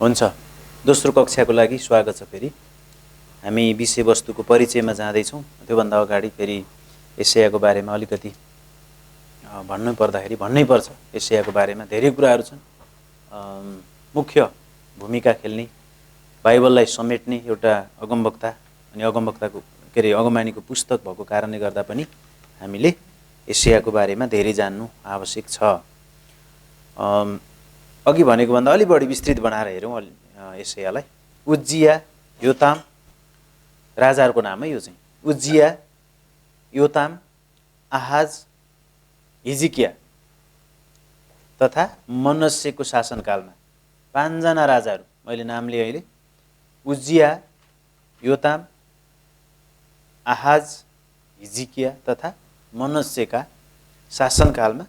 हुन्छ। दोस्रो कक्षाको लागि स्वागत छ। फेरि हामी विषयवस्तुको परिचयमा जाँदैछौँ। त्योभन्दा अगाडि फेरि एशियाको बारेमा अलिकति भन्नै पर्छ। एशियाको बारेमा धेरै कुराहरू छन्। मुख्य भूमिका खेल्ने, बाइबललाई समेट्ने एउटा अगमवक्ता अनि अगमबानीको पुस्तक भएको कारणले गर्दा पनि हामीले एशियाको बारेमा धेरै जान्नु आवश्यक छ। अघि भनेको भन्दा अलि बढी विस्तृत बनाएर हेरौँ एशियालाई। उज्जिया, योताम, राजाहरूको नाम है यो चाहिँ। उज्जिया, योताम, आहाज, हिजकिया तथा मनस्सेको शासनकालमा 5 जना राजाहरू मैले नाम लिए अहिले। उज्जिया, योताम, आहाज, हिजकिया तथा मनस्सेका शासनकालमा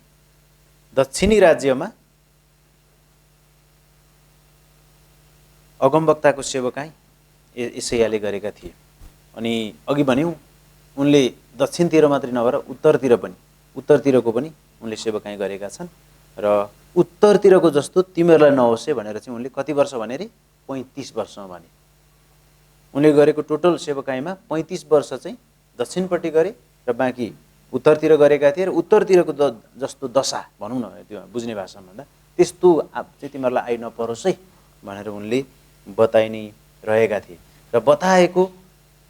दक्षिणी राज्यमा अगमवक्ताको सेवकाई एशियाले गरेका थिए। अनि अघि भन्यौँ उनले दक्षिणतिर मात्रै नभएर उत्तरतिरको पनि उनले सेवकाई गरेका छन्। र उत्तरतिरको जस्तो तिमीहरूलाई नहोस् है भनेर चाहिँ उनले कति वर्ष भने रे? 35 वर्षमा भने। उनले गरेको टोटल सेवकाईमा 35 वर्ष चाहिँ दक्षिणपट्टि गरे र बाँकी उत्तरतिर गरेका थिए। र उत्तरतिरको जस्तो दशा भनौँ न, त्यो बुझ्ने भाषामा भन्दा त्यस्तो चाहिँ तिमीहरूलाई आइ नपरोस् है भनेर उनले बताइ नै रहेका थिए। र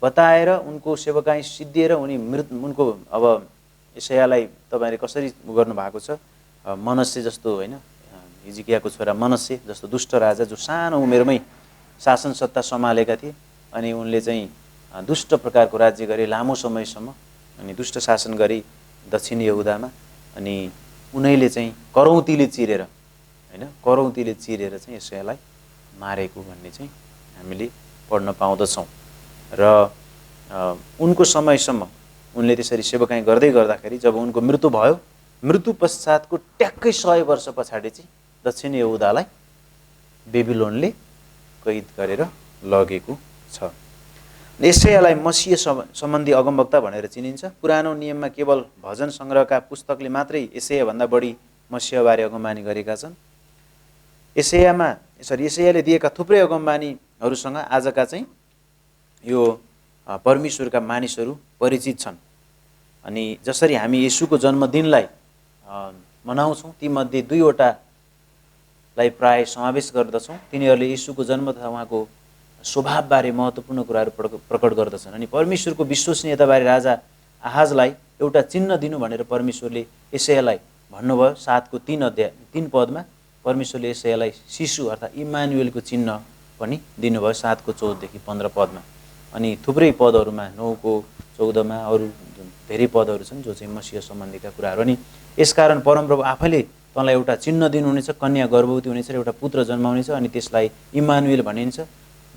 बताएर उनको सेवकाई सिद्धिएर उनको अब एशियालाई तपाईँले कसरी गर्नुभएको छ, मनस्से जस्तो होइन, हिजकियाको छोरा मनस्से जस्तो दुष्ट राजा जो सानो उमेरमै शासन सत्ता सम्हालेका थिए। अनि उनले चाहिँ दुष्ट प्रकारको राज्य गरे लामो समयसम्म। अनि दुष्ट शासन गरी दक्षिणी यहुदामा। अनि उनैले चाहिँ करौँतीले चिरेर चाहिँ एशियालाई मारेको भन्ने चाहिँ हामीले पढ्न पाउँदछौँ। र उनको समयसम्म उनले त्यसरी सेवकाई गर्दै गर्दाखेरि जब उनको मृत्यु भयो, मृत्यु पश्चातको ट्याक्कै 100 वर्ष पछाडि चाहिँ दक्षिणी यहुदालाई बेबिलोनले कैद गरेर लगेको छ। एशियालाई मसीह सम्बन्धी अगमवक्ता भनेर चिनिन्छ। पुरानो नियममा केवल भजन सङ्ग्रहका पुस्तकले मात्रै एशियाभन्दा बढी मसीहबारे अगमबानी गरेका छन्। एशियाले दिएका थुप्रै अगमबानीहरूसँग आजका चाहिँ यो परमेश्वरका मानिसहरू परिचित छन्। अनि जसरी हामी येशूको जन्मदिनलाई मनाउँछौँ, तीमध्ये 2वटालाई प्राय समावेश गर्दछौँ। तिनीहरूले येशूको जन्म तथा उहाँको स्वभावबारे महत्त्वपूर्ण कुराहरू प्रकट गर्दछन्। अनि परमेश्वरको विश्वसनीयताबारे राजा आहाजलाई एउटा चिन्ह दिनु भनेर परमेश्वरले एशियालाई भन्नुभयो। 7को 3 पदमा परमेश्वरले एशियालाई शिशु अर्थात् इम्मानुएलको चिन्ह पनि दिनुभयो, 7को 14देखि 15 पदमा। अनि थुप्रै पदहरूमा 9को 14मा अरू धेरै पदहरू छन् जो चाहिँ मसीह सम्बन्धीका कुराहरू। अनि यसकारण परमप्रभु आफैले तँलाई एउटा चिन्ह दिनुहुनेछ, कन्या गर्भवती हुनेछ र एउटा पुत्र जन्माउनेछ। अनि त्यसलाई इम्मानुएल भनिन्छ।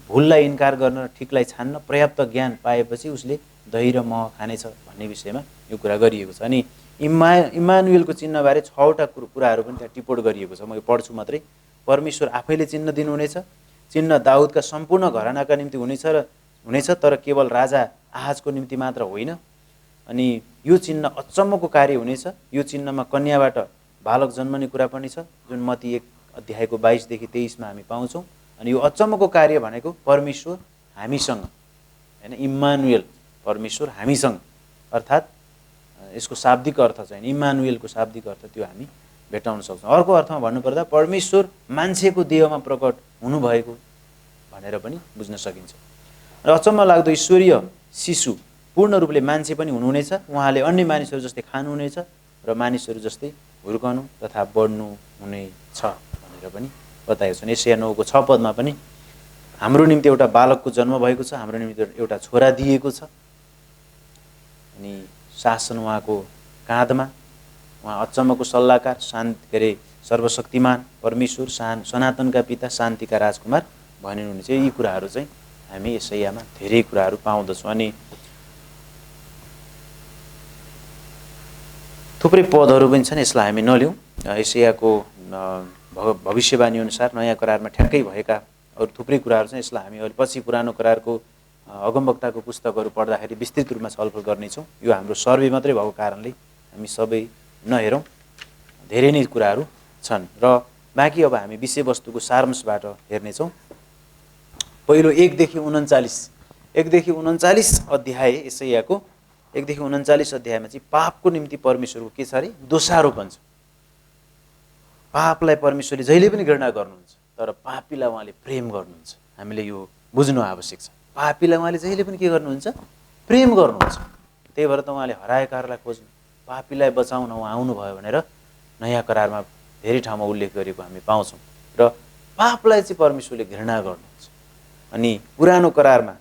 भुललाई इन्कार गर्न र ठिकलाई छान्न पर्याप्त ज्ञान पाएपछि उसले दही र मह खानेछ भन्ने विषयमा यो कुरा गरिएको छ। अनि इम्मानुएलको चिन्हबारे 6वटा कुराहरू पनि त्यहाँ टिप्पण गरिएको छ। म यो पढ्छु मात्रै। परमेश्वर आफैले चिन्ह दिनुहुनेछ। चिन्ह दाउदका सम्पूर्ण घरानाका निम्ति हुनेछ, तर केवल राजा आहाजको निम्ति मात्र होइन। अनि यो चिन्ह अचम्मको कार्य हुनेछ। यो चिन्हमा कन्याबाट बालक जन्मने कुरा पनि छ, जुन मत्ती 1 अध्यायको 22देखि 23मा हामी पाउँछौँ। अनि यो अचम्मको कार्य भनेको परमेश्वर हामीसँग होइन, इम्मानुएल, परमेश्वर हामीसँग, अर्थात् यसको शाब्दिक अर्थ चाहिँ इम्मानुएलको शाब्दिक अर्थ त्यो हामी भेटाउन सक्छौँ। अर्को अर्थमा भन्नुपर्दा परमेश्वर मान्छेको देहमा प्रकट हुनुभएको भनेर पनि बुझ्न सकिन्छ। र अचम्म लाग्दो ईश्वरीय शिशु पूर्ण रूपले मान्छे पनि हुनुहुनेछ। उहाँले अन्य मानिसहरू जस्तै खानुहुनेछ र मानिसहरू जस्तै हुर्कनु तथा बढ्नु हुनेछ भनेर पनि बताएको छ। एशिया 9को 6 पदमा पनि हाम्रो निम्ति एउटा बालकको जन्म भएको छ, हाम्रो निम्ति एउटा छोरा दिएको छ। अनि शासन उहाँको काँधमा, उहाँ अचम्मको सल्लाहकार, सर्वशक्तिमान परमेश्वर, सनातनका पिता, शान्तिका राजकुमार भनिनुहुनेछ। यी कुराहरू चाहिँ हामी एशियामा धेरै कुराहरू पाउँदछौँ। अनि थुप्रै पदहरू पनि छन्, यसलाई हामी नलिउँ। एशियाको भविष्यवाणी अनुसार नयाँ करारमा ठ्याक्कै भएका अरू थुप्रै कुराहरू छन्। यसलाई हामी अहिले पछि पुरानो करारको अगमवक्ताको पुस्तकहरू पढ्दाखेरि विस्तृत रूपमा छलफल गर्नेछौँ। यो हाम्रो सर्वे मात्रै भएको कारणले हामी सबै नहेरौँ, धेरै नै कुराहरू छन्। र बाँकी अब हामी विषयवस्तुको सारांशबाट हेर्नेछौँ। पहिलो 1 देखि 39 अध्याय यशायाको 1 देखि 39 अध्यायमा चाहिँ पापको निम्ति परमेश्वरको के छ अरे दोषारोपण छ। पापलाई परमेश्वरले जहिले पनि घृणा गर्नुहुन्छ, तर पापीलाई उहाँले प्रेम गर्नुहुन्छ। हामीले यो बुझ्नु आवश्यक छ। पापीलाई उहाँले जहिले पनि के गर्नुहुन्छ? प्रेम गर्नुहुन्छ। त्यही भएर त उहाँले हराएकाहरूलाई खोज्नु, पापीलाई बचाउन उहाँ आउनुभयो भनेर नयाँ करारमा धेरै ठाउँमा उल्लेख गरेको हामी पाउँछौँ। र पापलाई चाहिँ परमेश्वरले घृणा गर्नुहुन्छ। अनि पुरानो करारमा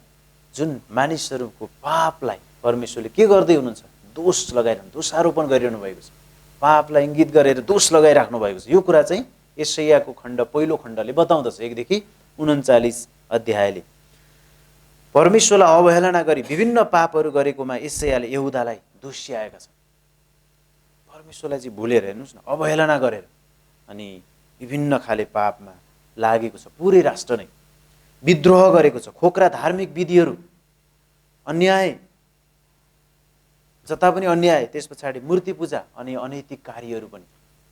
जुन मानिसहरूको पापलाई परमेश्वरले के गर्दै हुनुहुन्छ? दोष लगाइरहनु, दोषारोपण गरिरहनु भएको छ। पापलाई इङ्गित गरेर दोष लगाइराख्नु भएको छ। यो कुरा चाहिँ यशायाको पहिलो खण्डले बताउँदछ। 1 देखि 39 अध्यायले परमेश्वरलाई अवहेलना गरी विभिन्न पापहरू गरेकोमा यशायाले यहुदालाई दोष्याएका छन्। परमेश्वरलाई चाहिँ भुलेर, हेर्नुहोस् न, अवहेलना गरेर अनि विभिन्न खाले पापमा लागेको छ। पुरै राष्ट्र नै विद्रोह गरेको छ। खोक्रा धार्मिक विधिहरू, अन्याय, जता पनि अन्याय, त्यस पछाडि मूर्ति पूजा अनि अनैतिक कार्यहरू पनि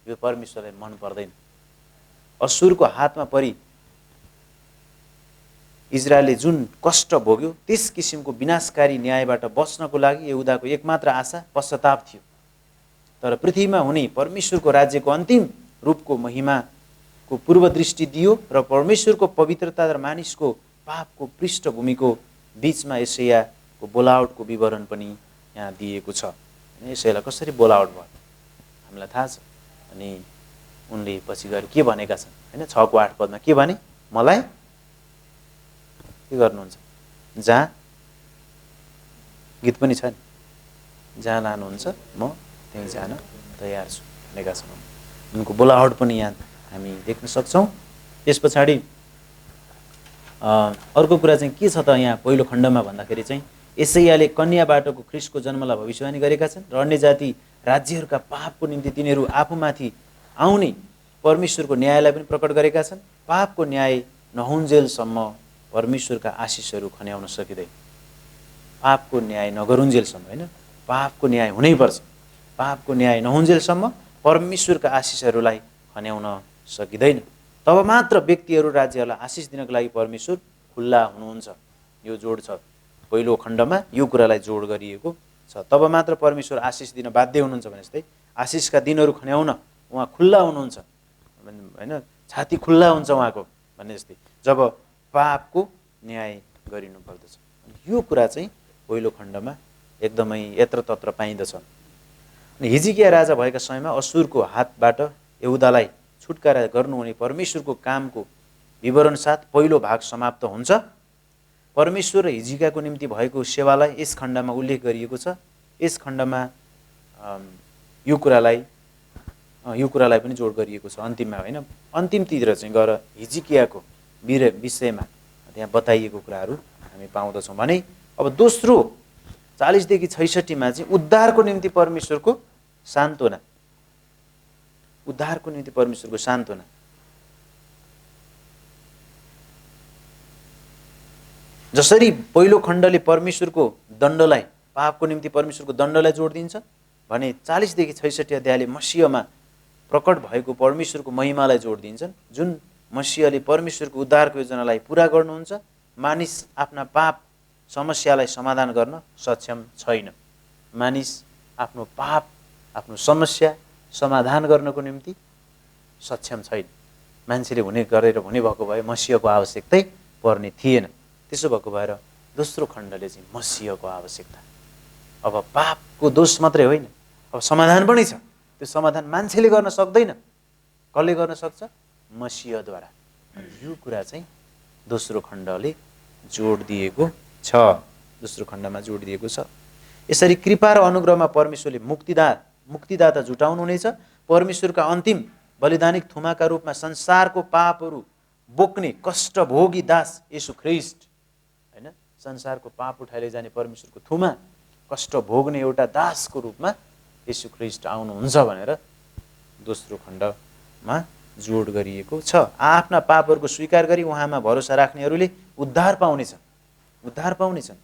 यो परमेश्वरलाई मन पर्दैन। असुरको हातमा परि इजरायलले जुन कष्ट भोग्यो त्यस किसिमको विनाशकारी न्यायबाट बच्नको लागि यहुदाको एकमात्र आशा पश्चाताप थियो। तर पृथ्वीमा हुने परमेश्वरको राज्यको अन्तिम रूपको महिमाको पूर्वदृष्टि दियो र परमेश्वरको पवित्रता र मानिसको पापको पृष्ठभूमिको बीचमा यशायाको बोलावटको विवरण पनि यहाँ दिएको छ। यशायालाई कसरी बोलावट भयो हामीलाई थाहा छ। अनि उनले पछि गएर के भनेका छन् हैन? 6को 8 पदमा के भने? मलाई के गर्नुहुन्छ? जहाँ गीत पनि छ नि, जहाँ लानुहुन्छ म त्यहीँ जान तयार छु भनेका छन्। उनको बोलावट पनि यहाँ हामी देख्न सक्छौँ। त्यस पछाडि अर्को कुरा चाहिँ के छ त यहाँ पहिलो खण्डमा भन्दाखेरि चाहिँ यशायाले कन्याबाटको ख्रीष्टको जन्मलाई भविष्यवाणी गरेका छन् र अन्य जाति राज्यहरूका पापको निम्ति तिनीहरू आफूमाथि आउने परमेश्वरको न्यायलाई पनि प्रकट गरेका छन्। पापको न्याय नहुन्जेलसम्म परमेश्वरका आशिषहरू खन्याउन सकिँदैन। पापको न्याय नगरुन्जेलसम्म, होइन, पापको न्याय हुनैपर्छ। पापको न्याय नहुन्जेलसम्म परमेश्वरका आशिषहरूलाई खन्याउन सकिँदैन। तब मात्र व्यक्तिहरू राज्यहरूलाई आशिष दिनको लागि परमेश्वर खुल्ला हुनुहुन्छ। यो जोड छ पहिलो खण्डमा, यो कुरालाई जोड गरिएको छ। तब मात्र परमेश्वर आशिष दिन बाध्य हुनुहुन्छ भने जस्तै आशिषका दिनहरू खन्याउन उहाँ खुल्ला हुनुहुन्छ, होइन, छाती खुल्ला हुन्छ उहाँको भन्ने जस्तै जब पापको न्याय गरिनु पर्दछ। यो कुरा चाहिँ पहिलो खण्डमा एकदमै यत्रतत्र पाइँदछ। हिजकिया राजा भएका समयमा असुरको हातबाट यहुदालाई छुटकारा गर्नुहुने परमेश्वरको कामको विवरण साथ पहिलो भाग समाप्त हुन्छ। परमेश्वर र हिजकियाको निम्ति भएको सेवालाई यस खण्डमा उल्लेख गरिएको छ। यस खण्डमा यो कुरालाई पनि जोड गरिएको छ अन्तिममा, होइन, अन्तिमतिर चाहिँ गएर हिजकियाको विषयमा त्यहाँ बताइएको कुराहरू हामी पाउँदछौँ। भने अब दोस्रो 40 देखि 66 मा चाहिँ उद्धारको निम्ति परमेश्वरको सान्त्वना, उद्धारको निम्ति परमेश्वरको सान्त्वना। जसरी पहिलो खण्डले परमेश्वरको दण्डलाई, पापको निम्ति परमेश्वरको दण्डलाई जोड दिन्छ भने 40 देखि 66 अध्यायले मसीहमा प्रकट भएको परमेश्वरको महिमालाई जोड दिन्छन्। जुन मसीहले परमेश्वरको उद्धारको योजनालाई पुरा गर्नुहुन्छ। मानिस आफ्ना पाप समस्यालाई समाधान गर्न सक्षम छैन। मानिस आफ्नो पाप, आफ्नो समस्या समाधान गर्नको निम्ति सक्षम छैन। मान्छेले हुने गरेर हुने भएको भए मसीहको आवश्यकतै पर्ने थिएन। त्यसो भएको भएर दोस्रो खण्डले चाहिँ मसीहको आवश्यकता, अब पापको दोष मात्रै होइन, अब समाधान पनि छ। त्यो समाधान मान्छेले गर्न सक्दैन। कसले गर्न सक्छ? मसीहद्वारा। यो कुरा चाहिँ दोस्रो खण्डले जोड दिएको छ, दोस्रो खण्डमा जोड दिएको छ। यसरी कृपा र अनुग्रहमा परमेश्वरले मुक्तिदाता जुटाउनु हुनेछ। परमेश्वरका अन्तिम बलिदानिक थुमाका रूपमा संसारको पापहरू बोक्ने कष्टभोगी दास येशू ख्रीष्ट, होइन, संसारको पाप उठाएर जाने परमेश्वरको थुमा कष्ट भोग्ने एउटा दासको रूपमा येशू ख्रीष्ट आउनुहुन्छ भनेर दोस्रो खण्डमा जोड गरिएको छ। आफ्ना पापहरूको स्वीकार गरी उहाँमा भरोसा राख्नेहरूले उद्धार पाउनेछन्, उद्धार पाउनेछन्।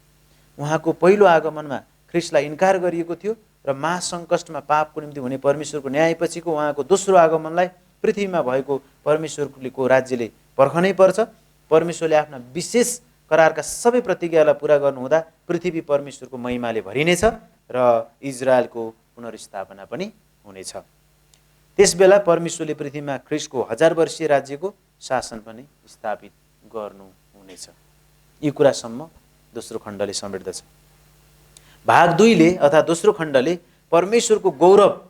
उहाँको पहिलो आगमनमा ख्रीष्टलाई इन्कार गरिएको थियो र महासङ्कष्टमा पापको निम्ति हुने परमेश्वरको न्यायपछिको उहाँको दोस्रो आगमनलाई पृथ्वीमा भएको परमेश्वरको राज्यले पर्खनै पर्छ। परमेश्वरले आफ्ना विशेष करारका सबै प्रतिज्ञालाई पुरा गर्नुहुँदा पृथ्वी परमेश्वरको महिमाले भरिनेछ र इजरायलको पुनर्स्थापना पनि हुनेछ। त्यसबेला परमेश्वरले पृथ्वीमा ख्रीष्टको 1000 वर्षीय राज्यको शासन पनि स्थापित गर्नुहुनेछ। यी कुरासम्म दोस्रो खण्डले समेट्दछ। भाग 2 ले अथवा दोस्रो खण्डले परमेश्वरको गौरव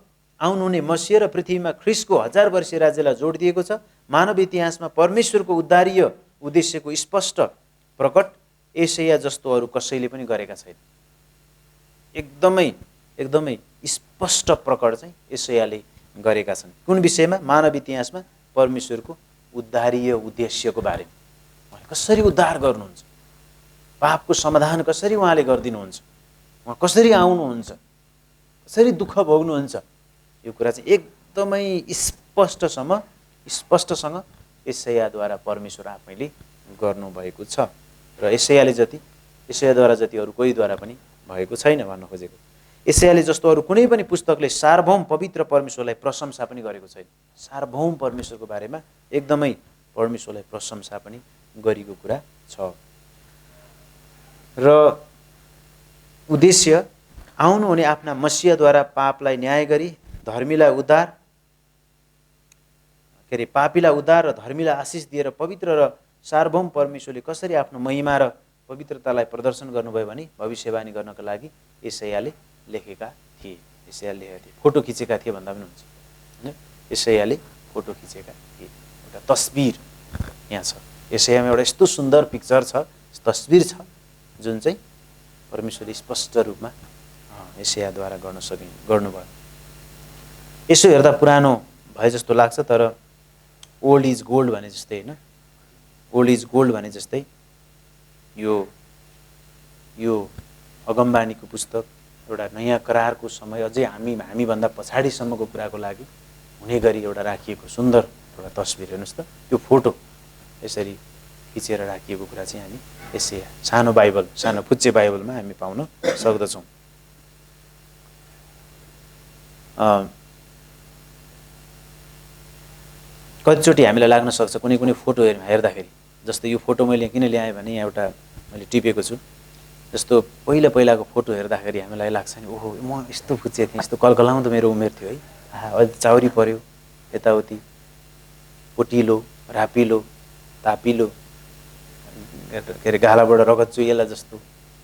आउनुहुने मसीह र पृथ्वीमा ख्रीष्टको 1000 वर्षीय राज्यलाई जोड दिएको छ। मानव इतिहासमा परमेश्वरको उद्धारीय उद्देश्यको स्पष्ट प्रकट एसाया जस्तो अरू कसैले पनि गरेका छैन। एकदमै स्पष्ट प्रकट चाहिँ एसायाले गरेका छन्। कुन विषयमा? मानव इतिहासमा परमेश्वरको उद्धारीय उद्देश्यको बारेमा। उहाँले कसरी उद्धार गर्नुहुन्छ, पापको समाधान कसरी उहाँले गरिदिनुहुन्छ, उहाँ कसरी आउनुहुन्छ, कसरी दुःख भोग्नुहुन्छ, यो कुरा चाहिँ एकदमै स्पष्टसँग एसायाद्वारा परमेश्वर आफैले गर्नुभएको छ र एसायाद्वारा जति अरू कोहीद्वारा पनि भएको छैन भन्न खोजेको। एसायाले जस्तो अरू कुनै पनि पुस्तकले सार्वभौम पवित्र परमेश्वरलाई प्रशंसा पनि गरेको छैन। सार्वभौम परमेश्वरको बारेमा एकदमै परमेश्वरलाई प्रशंसा पनि गरेको कुरा छ। र उद्देश्य आउनुहुने आफ्ना मसीहद्वारा पापलाई न्याय गरी धर्मीलाई उद्धार पापीलाई उद्धार र धर्मीलाई आशिष दिएर पवित्र र सार्वभौम परमेश्वरले कसरी आफ्नो महिमा र पवित्रतालाई प्रदर्शन गर्नुभयो भने भविष्यवाणी गर्नका लागि एसायाले लेखेका थिए। एसायाले लेखेका थिए, फोटो खिचेका थिए भन्दा पनि हुन्छ हैन। एसायाले फोटो खिचेका थिए। एउटा तस्बिर यहाँ छ। एसायामा एउटा यस्तो सुन्दर पिक्चर छ, तस्बिर छ जुन चाहिँ परमेश्वरले स्पष्ट रूपमा एसायाद्वारा गर्नुभयो। यसो हेर्दा पुरानो भए जस्तो लाग्छ, तर ओल्ड इज गोल्ड भने जस्तै हैन। ओल्ड इज गोल्ड भने जस्तै यो अगमबानीको पुस्तक एउटा नयाँ करारको समय अझै हामीभन्दा पछाडिसम्मको कुराको लागि हुने गरी एउटा राखिएको सुन्दर एउटा तस्बिर हेर्नुहोस् त। त्यो फोटो यसरी खिचेर राखिएको कुरा चाहिँ हामी एसाया सानो फुच्चे बाइबलमा हामी पाउन सक्दछौँ। कतिचोटि हामीलाई लाग्न सक्छ कुनै फोटो हेर्दाखेरि, जस्तो यो फोटो मैले किन ल्याएँ भने यहाँ एउटा मैले टिपेको छु। जस्तो पहिलाको फोटो हेर्दाखेरि हामीलाई लाग्छ नि, ओहो म यस्तो फुच्चे थिएँ, यस्तो कलकलाउँदो मेरो उमेर थियो है, अहिले चाउरी पर्यो, यताउति पोटिलो रापिलो तापिलो गालाबाट रगत चुइएला जस्तो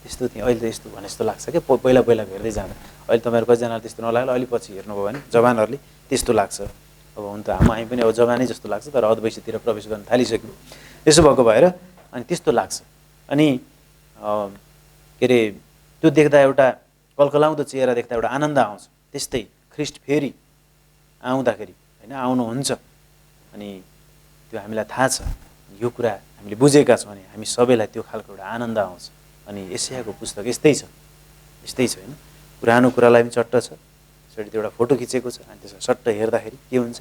त्यस्तो थिएँ। अहिले त यस्तो भने जस्तो लाग्छ क्या पहिलाको हेर्दै जाँदा। अहिले तपाईँहरू कतिजनाले त्यस्तो नलाग्ला, अलि पछि हेर्नुभयो भने जवानहरूले त्यस्तो लाग्छ। अब हुन त हामी पनि अब जवानै जस्तो लाग्छ, तर अधवैँसीतिर प्रवेश गर्न थालिसक्यौँ। त्यसो भएको भएर अनि त्यस्तो लाग्छ। अनि त्यो देख्दा एउटा कलकलाउँदो चेहरा देख्दा एउटा आनन्द आउँछ। त्यस्तै ख्रीष्ट फेरि आउँदाखेरि हैन आउनुहुन्छ अनि त्यो हामीलाई थाहा छ, यो कुरा हामीले बुझेका छौँ भने हामी सबैलाई त्यो खालको एउटा आनन्द आउँछ। अनि एसायाको पुस्तक यस्तै छ हैन। पुरानो कुरालाई पनि चट्ट छ, यसरी त्यो एउटा फोटो खिचेको छ, अनि त्यसमा सट्ट हेर्दाखेरि के हुन्छ,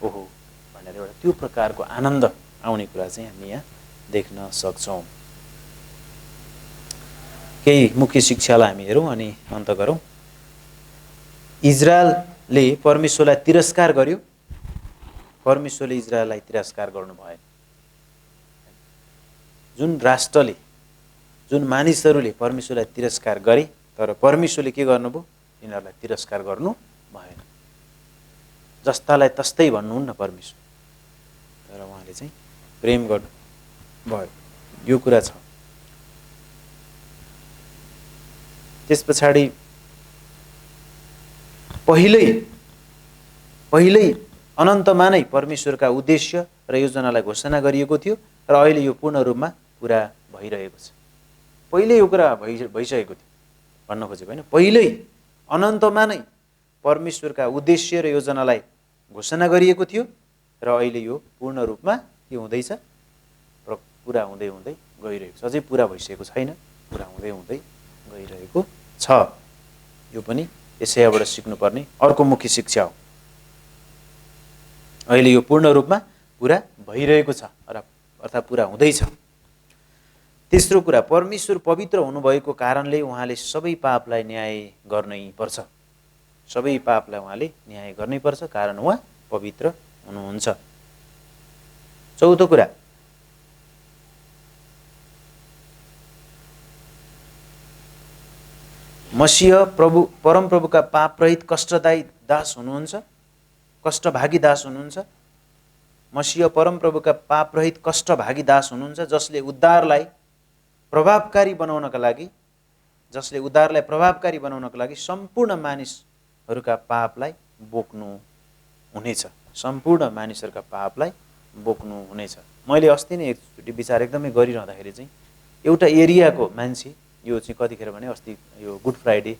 ओहो भनेर एउटा त्यो प्रकारको आनन्द आउने कुरा चाहिँ हामी यहाँ देख्न सक्छौँ। केही मुख्य शिक्षालाई हामी हेरौँ अनि अन्त गरौँ। इजरायलले परमेश्वरलाई तिरस्कार गर्यो, परमेश्वरले इजरायललाई तिरस्कार गर्नु भएन। जुन राष्ट्रले जुन मानिसहरूले परमेश्वरलाई तिरस्कार गरे, तर परमेश्वरले के गर्नुभयो, यिनीहरूलाई तिरस्कार गर्नु भएन। जस्तालाई तस्तै भन्नुहुन्न परमेश्वर, तर उहाँले चाहिँ प्रेम गर्नु भयो। यो कुरा छ। त्यस पछाडि पहिल्यै अनन्तमा नै परमेश्वरका उद्देश्य र योजनालाई घोषणा गरिएको थियो र अहिले यो पूर्ण रूपमा पुरा भइरहेको छ। पहिले यो कुरा भइसकेको थियो भन्न खोजेको होइन। पहिल्यै अनन्तमा नै परमेश्वरका उद्देश्य र योजनालाई घोषणा गरिएको थियो र अहिले यो पूर्ण रूपमा के हुँदैछ, पुरा हुँदै गइरहेको छ। अझै पुरा भइसकेको छैन, पुरा हुँदै गइरहेको छ। यो पनि एसायाबाट सिक्नुपर्ने अर्को मुख्य शिक्षा हो। अहिले यो पूर्ण रूपमा पुरा भइरहेको छ अर्थात् पुरा हुँदैछ। तेस्रो कुरा, परमेश्वर पवित्र हुनुभएको कारणले उहाँले सबै पापलाई न्याय गर्नै पर्छ। सबै पापलाई उहाँले न्याय गर्नै पर्छ, कारण उहाँ पवित्र हुनुहुन्छ। चौथो कुरा, मसीह प्रभु परमप्रभुका पापरहित कष्टदायी दास हुनुहुन्छ, कष्टभागी दास हुनुहुन्छ। मसीह परमप्रभुका पापरहित कष्टभागी दास हुनुहुन्छ, जसले उद्धारलाई प्रभावकारी बनाउनका लागि सम्पूर्ण मानिसहरूका पापलाई बोक्नु हुनेछ। सम्पूर्ण मानिसहरूका पापलाई बोक्नु हुनेछ। मैले अस्ति नै एकचोटि विचार एकदमै गरिरहँदाखेरि चाहिँ एउटा एरियाको मान्छे, यो चाहिँ कतिखेर भने अस्ति यो गुड फ्राइडे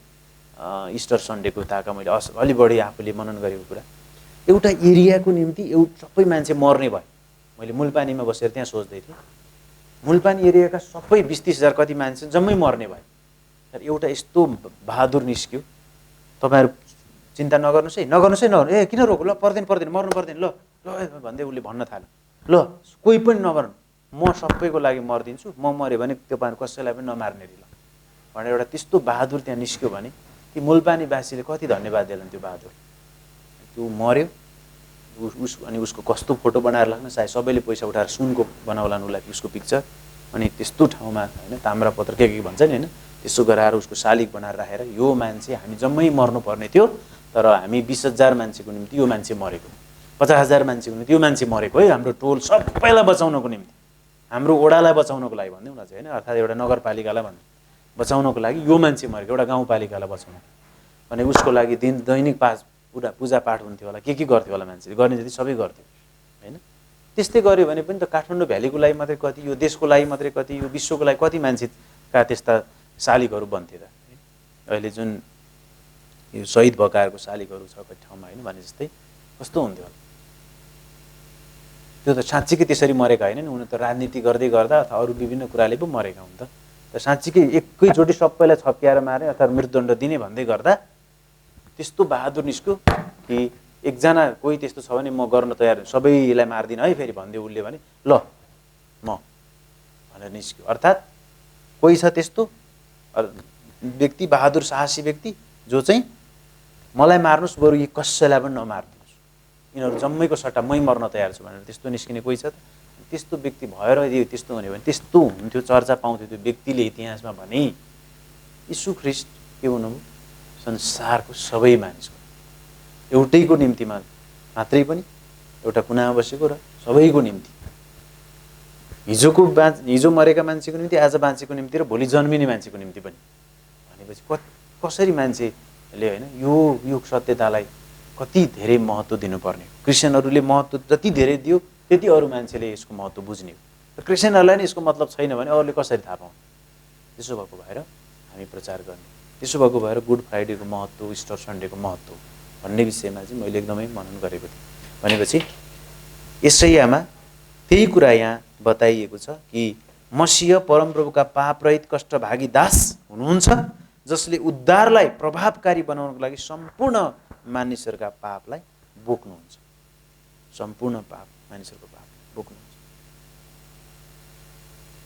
इस्टर सन्डेको ताका मैले अलि बढी आफूले मनन गरेको कुरा, एउटा एरियाको निम्ति सबै मान्छे मर्ने भयो। मैले मूलपानीमा बसेर त्यहाँ सोच्दै थिएँ, मूलपानी एरियाका सबै 20-30 हजार कति मान्छे जम्मै मर्ने भयो। तर एउटा यस्तो बहादुर निस्क्यो, तपाईँहरू चिन्ता नगर्नुहोस् है, नगर्नुहोस् है, नगर्नु, ए किन रोक्नु, ल पर्दैन मर्नु पर्दैन, ल ल भन्दै उसले भन्न थाल्यो, ल कोही पनि नमर्नु, म सबैको लागि मरिदिन्छु, म मऱ्यो भने तपाईँहरू कसैलाई पनि नमार्ने रे ल भनेर एउटा त्यस्तो बहादुर त्यहाँ निस्क्यो भने ती मूलपानीवासीले कति धन्यवाद दिएलान् त्यो बहादुर। त्यो मर्यो, अनि उसको कस्तो फोटो बनाएर लाग्न, सायद सबैले पैसा उठाएर सुनको बनाउलान् उसलाई उसको पिक्चर, अनि त्यस्तो ठाउँमा होइन ताम्रपत्र के भन्छ नि होइन, त्यसो गराएर उसको शालिग बनाएर राखेर यो मान्छे हामी जम्मै मर्नुपर्ने थियो, तर हामी 20,000 मान्छेको निम्ति यो मान्छे मरेको, 50,000 मान्छेको निम्ति यो मान्छे मरेको है, हाम्रो टोल सबैलाई बचाउनको निम्ति, हाम्रो ओडालाई बचाउनको लागि भनिदिउँ न चाहिँ होइन, अर्थात् एउटा नगरपालिकालाई बचाउनको लागि यो मान्छे मरेको, एउटा गाउँपालिकालाई बचाउनु भने उसको लागि दैनिक पूजापाठ हुन्थ्यो होला, के गर्थ्यो होला मान्छेले, गर्ने जति सबै गर्थ्यो होइन। त्यस्तै गर्यो भने पनि त काठमाडौँ भ्यालीको लागि मात्रै कति, यो देशको लागि मात्रै कति, यो विश्वको लागि कति मान्छेका त्यस्ता शालिगहरू बन्थे त। अहिले जुन यो शहीद भएकाहरूको शालिगहरू छ कति ठाउँमा होइन भने जस्तै कस्तो हुन्थ्यो होला। त्यो त साँच्चीकै त्यसरी मरेका होइन नि, उनीहरू त राजनीति गर्दै गर्दा अथवा अरू विभिन्न कुराले पो मरेका हुन् त साँच्चीकै एकैचोटि सबैलाई छप्क्याएर मारे अथवा मृत्युदण्ड दिने भन्दै गर्दा त्यस्तो बहादुर निस्क्यो कि एकजना कोही त्यस्तो छ भने म गर्न तयार, सबैलाई मार्दिनँ है फेरि भनिदियो उसले भने, ल म भनेर निस्क्यो। अर्थात् कोही छ त्यस्तो व्यक्ति, बहादुर साहसी व्यक्ति जो चाहिँ मलाई मार्नुहोस् बरु यी कसैलाई पनि नमार्दिनुहोस्, यिनीहरू जम्मैको सट्टा मै मर्न तयार छु भनेर त्यस्तो निस्किने कोही छ त। त्यस्तो व्यक्ति भएर यदि त्यस्तो हुने भने त्यस्तो हुन्थ्यो, चर्चा पाउँथ्यो त्यो व्यक्तिले इतिहासमा भने यीशु ख्रीष्ट के हुनुभयो, संसारको सबै मानिसको एउटैको निम्तिमा मात्रै पनि, एउटा कुनामा बसेको र सबैको निम्ति, हिजो मरेका मान्छेको निम्ति, आज बाँचेको निम्ति र भोलि जन्मिने मान्छेको निम्ति पनि भनेपछि कसरी मान्छेले होइन यो सत्यतालाई कति धेरै महत्त्व दिनुपर्ने। क्रिस्चियनहरूले महत्त्व जति धेरै दियो त्यति अरू मान्छेले यसको महत्त्व बुझ्ने हो। क्रिस्चियनहरूलाई नै यसको मतलब छैन भने अरूले कसरी थाहा पाउने। त्यसो भएको भएर हामी प्रचार गर्ने, त्यसो भएको भएर गुड फ्राइडेको महत्त्व, इस्टर सन्डेको महत्त्व भन्ने विषयमा चाहिँ मैले एकदमै मनन गरेको थिएँ। भनेपछि यशायामा त्यही कुरा यहाँ बताइएको छ कि मसीह परमप्रभुका पापरहित कष्टभागी दास हुनुहुन्छ, जसले उद्धारलाई प्रभावकारी बनाउनको लागि सम्पूर्ण मानिसहरूका पापलाई बोक्नुहुन्छ, सम्पूर्ण मानिसहरूको पाप बोक्नुहुन्छ।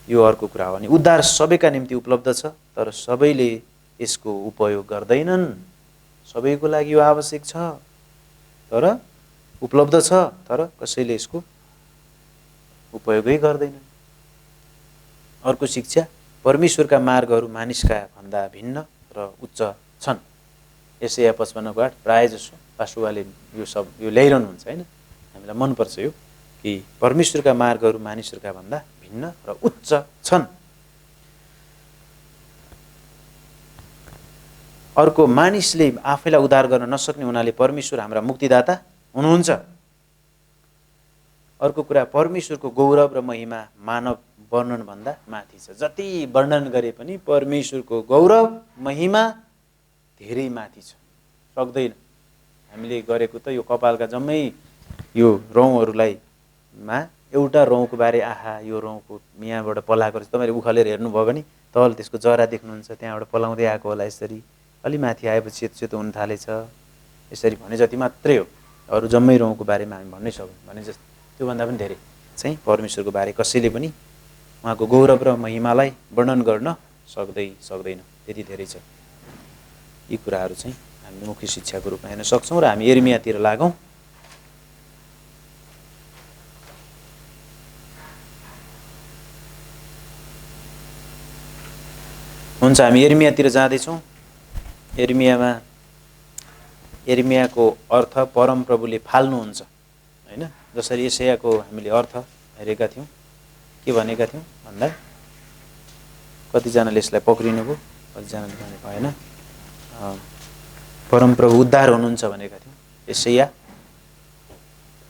यो अर्को कुरा हो। अनि उद्धार सबैका निम्ति उपलब्ध छ, तर सबैले यसको उपयोग गर्दैनन्। सबैको लागि यो आवश्यक छ, तर उपलब्ध छ, तर कसैले यसको उपयोगै गर्दैनन्। अर्को शिक्षा, परमेश्वरका मार्गहरू मानिसका भन्दा भिन्न र उच्च छन्। यशाया 55:8 प्रायः जसो पासुवाले यो ल्याइरहनुहुन्छ होइन, हामीलाई मनपर्छ यो कि परमेश्वरका मार्गहरू मानिसहरूका भन्दा भिन्न र उच्च छन्। अर्को, मानिसले आफैलाई उद्धार गर्न नसक्ने हुनाले परमेश्वर हाम्रा मुक्तिदाता हुनुहुन्छ। अर्को कुरा, परमेश्वरको गौरव र महिमा मानव वर्णनभन्दा माथि छ। जति वर्णन गरे पनि परमेश्वरको गौरव महिमा धेरै माथि छ, सक्दैन। हामीले गरेको त यो कपालका जम्मै यो रौँहरूलाई एउटा रौँको बारे, आहा यो रौँको यहाँबाट पलाएको रहेछ, तपाईँले उखालेर हेर्नुभयो भने तल त्यसको जरा देख्नुहुन्छ, त्यहाँबाट पलाउँदै आएको होला, यसरी अलि माथि आएपछि सेतो सेतो हुन थालेछ, यसरी भने जति मात्रै हो। अरू जम्मै रौँको बारेमा हामी भन्नै सक्छौँ भने जस्तो त्योभन्दा पनि धेरै चाहिँ परमेश्वरको बारे कसैले पनि उहाँको गौरव र महिमालाई वर्णन गर्न सक्दैन, त्यति धेरै छ। यी कुराहरू चाहिँ हामीले मुख्य शिक्षाको रूपमा हेर्न सक्छौँ। र हामी यिर्मियातिर लागौँ। हुन्छ, हामी यिर्मियातिर जाँदैछौँ। यिर्मियाको अर्थ परमप्रभुले फाल्नुहुन्छ होइन। जसरी यशायाको हामीले अर्थ हेरेका थियौँ, के भनेका थियौँ भन्दा कतिजनाले यसलाई पक्रिनुभयो, कतिजनाले भने भएन। परमप्रभु उद्धार हुनुहुन्छ भनेका थियौँ। यशाया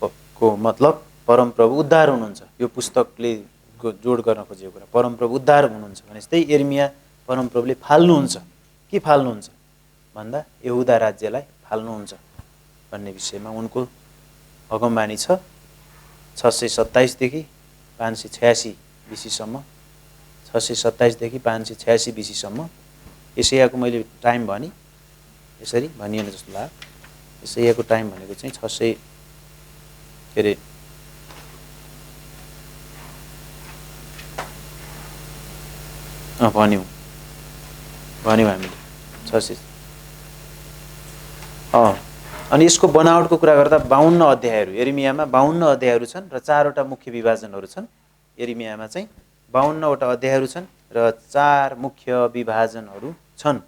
को मतलब परमप्रभु उद्धार हुनुहुन्छ, यो पुस्तकले जोड गर्न खोजेको कुरा। परमप्रभु उद्धार हुनुहुन्छ भने जस्तै यिर्मिया परमप्रभुले फाल्नुहुन्छ। के फाल्नुहुन्छ भन्दा यहुदा राज्यलाई फाल्नुहुन्छ भन्ने विषयमा उनको अगमबानी छ। 627 देखि 586 BC सम्म, 627 देखि 586 BC सम्म। यशायाको मैले टाइम भने यसरी भनिएन जस्तो लाग्यो। यशायाको टाइम भनेको चाहिँ 600 के अरे भन्यौँ हामीले 600। अनि यसको बनावटको कुरा गर्दा 52 अध्यायहरू, यिर्मियामा 52 अध्यायहरू छन् र 4वटा मुख्य विभाजनहरू छन्। यिर्मियामा चाहिँ 52वटा अध्यायहरू छन् र 4 मुख्य विभाजनहरू छन्।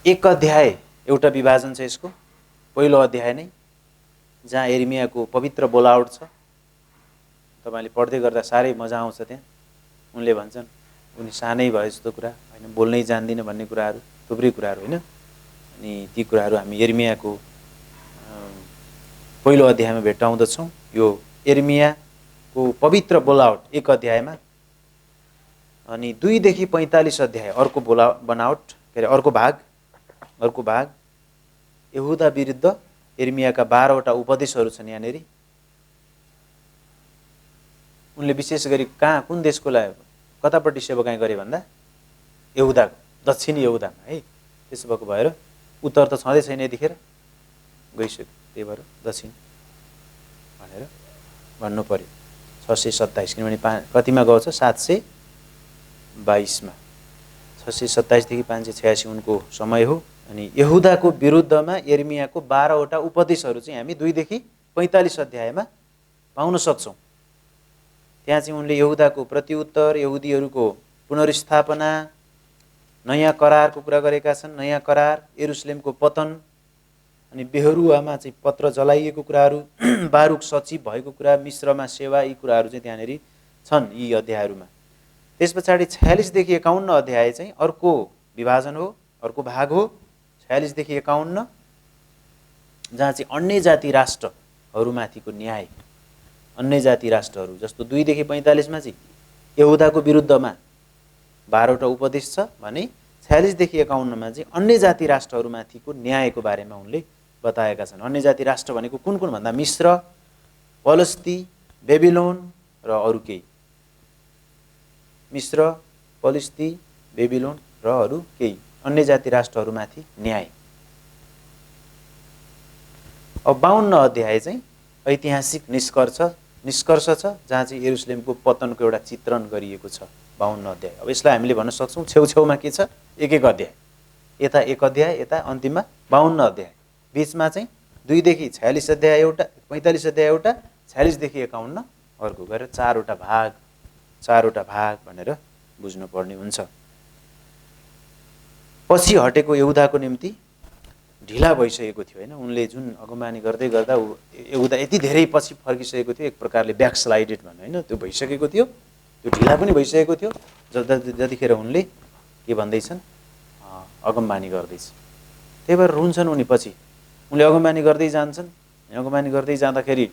एक अध्याय एउटा विभाजन छ यसको, पहिलो अध्याय नै, जहाँ यिर्मियाको पवित्र बोलावट छ। तपाईले पढ्दै गर्दा साह्रै मजा आउँछ। त्यहाँ उनले भन्छन् उनी सानै भए जस्तो कुरा होइन, बोल्नै जान्दिनँ भन्ने कुराहरू, थुप्रै कुराहरू होइन। अनि ती कुराहरू हामी यिर्मियाको पहिलो अध्यायमा भेट्टाउँदछौँ। यो यिर्मियाको पवित्र बोलावट एक अध्यायमा, अनि 2 देखि 45 अध्याय अर्को बनावट के अरे अर्को भाग यहुदा विरुद्ध यिर्मियाका 12वटा उपदेशहरू छन् यहाँनेरि। उनले विशेष गरी कुन देशको लागि कतापट्टि सेवकाई गरे भन्दा यहुदाको, दक्षिणी यहुदामा है। त्यसो भएको भएर उत्तर त छँदै छैन, यतिखेर गइसक्यो, त्यही भएर दक्षिण भनेर भन्नु पर्यो। 627 किनभने कतिमा गएको छ 722मा, 627 देखि 586 उनको समय हो। अनि यहुदाको विरुद्धमा यिर्मियाको 12वटा उपदेशहरू चाहिँ हामी 2 देखि 45 अध्यायमा पाउन सक्छौँ। त्यहाँ चाहिँ उनले यहुदाको प्रत्युत्तर, यहुदीहरूको पुनर्स्थापना, नयाँ करारको कुरा गरेका छन्। नयाँ करार, यरुसलेमको पतन, अनि बेहरुवामा चाहिँ पत्र जलाइएको कुराहरू, बारुक सचिव भएको कुरा, मिश्रमा सेवा, यी कुराहरू चाहिँ त्यहाँनेरि छन् यी अध्यायहरूमा। त्यस पछाडि 46 देखि 51 अध्याय चाहिँ अर्को विभाजन हो, अर्को भाग हो। 46 देखि 51 जहाँ चाहिँ अन्य जाति राष्ट्रहरूमाथिको न्याय, अन्य जाति राष्ट्रहरू जस्तो 2 देखि 45मा चाहिँ यहुदाको विरुद्धमा 12वटा उपदेश छ भने 46 देखि 51मा चाहिँ अन्य जाति राष्ट्रहरूमाथिको न्यायको बारेमा उनले बताएका छन्। अन्य जाति राष्ट्र भनेको कुन भन्दा मिश्र, पलस्ती, बेबिलोन र अरू केही। मिश्र, पलस्ती, बेबिलोन र अरू केही अन्य जाति राष्ट्रहरूमाथि न्याय। अब 52 अध्याय चाहिँ ऐतिहासिक निष्कर्ष छ, जहाँ चाहिँ यरुसलेमको पतनको एउटा चित्रण गरिएको छ 52 अध्याय। अब यसलाई हामीले भन्न सक्छौँ छेउछेउमा के छ, एक अध्याय, यता एक अध्याय, यता अन्तिममा 52 अध्याय, बिचमा चाहिँ 2 देखि 46 अध्याय एउटा, 45 अध्याय एउटा, 46 देखि 51 अर्को गरेर 4वटा भाग भनेर बुझ्नुपर्ने हुन्छ। पछि हटेको यहुदाको निम्ति ढिला भइसकेको थियो होइन। उनले जुन अगमबानी गर्दै गर्दा यहुदा यति धेरै पछि फर्किसकेको थियो, एक प्रकारले ब्याकस्लाइडेड भन्नु होइन, त्यो भइसकेको थियो, त्यो ढिला पनि भइसकेको थियो। जतिखेर उनले के भन्दैछन्, अगमबानी गर्दैछ, त्यही भएर रुन्छन् उनी। पछि उनले अगमबानी गर्दै जान्छन्, अगमबानी गर्दै जाँदाखेरि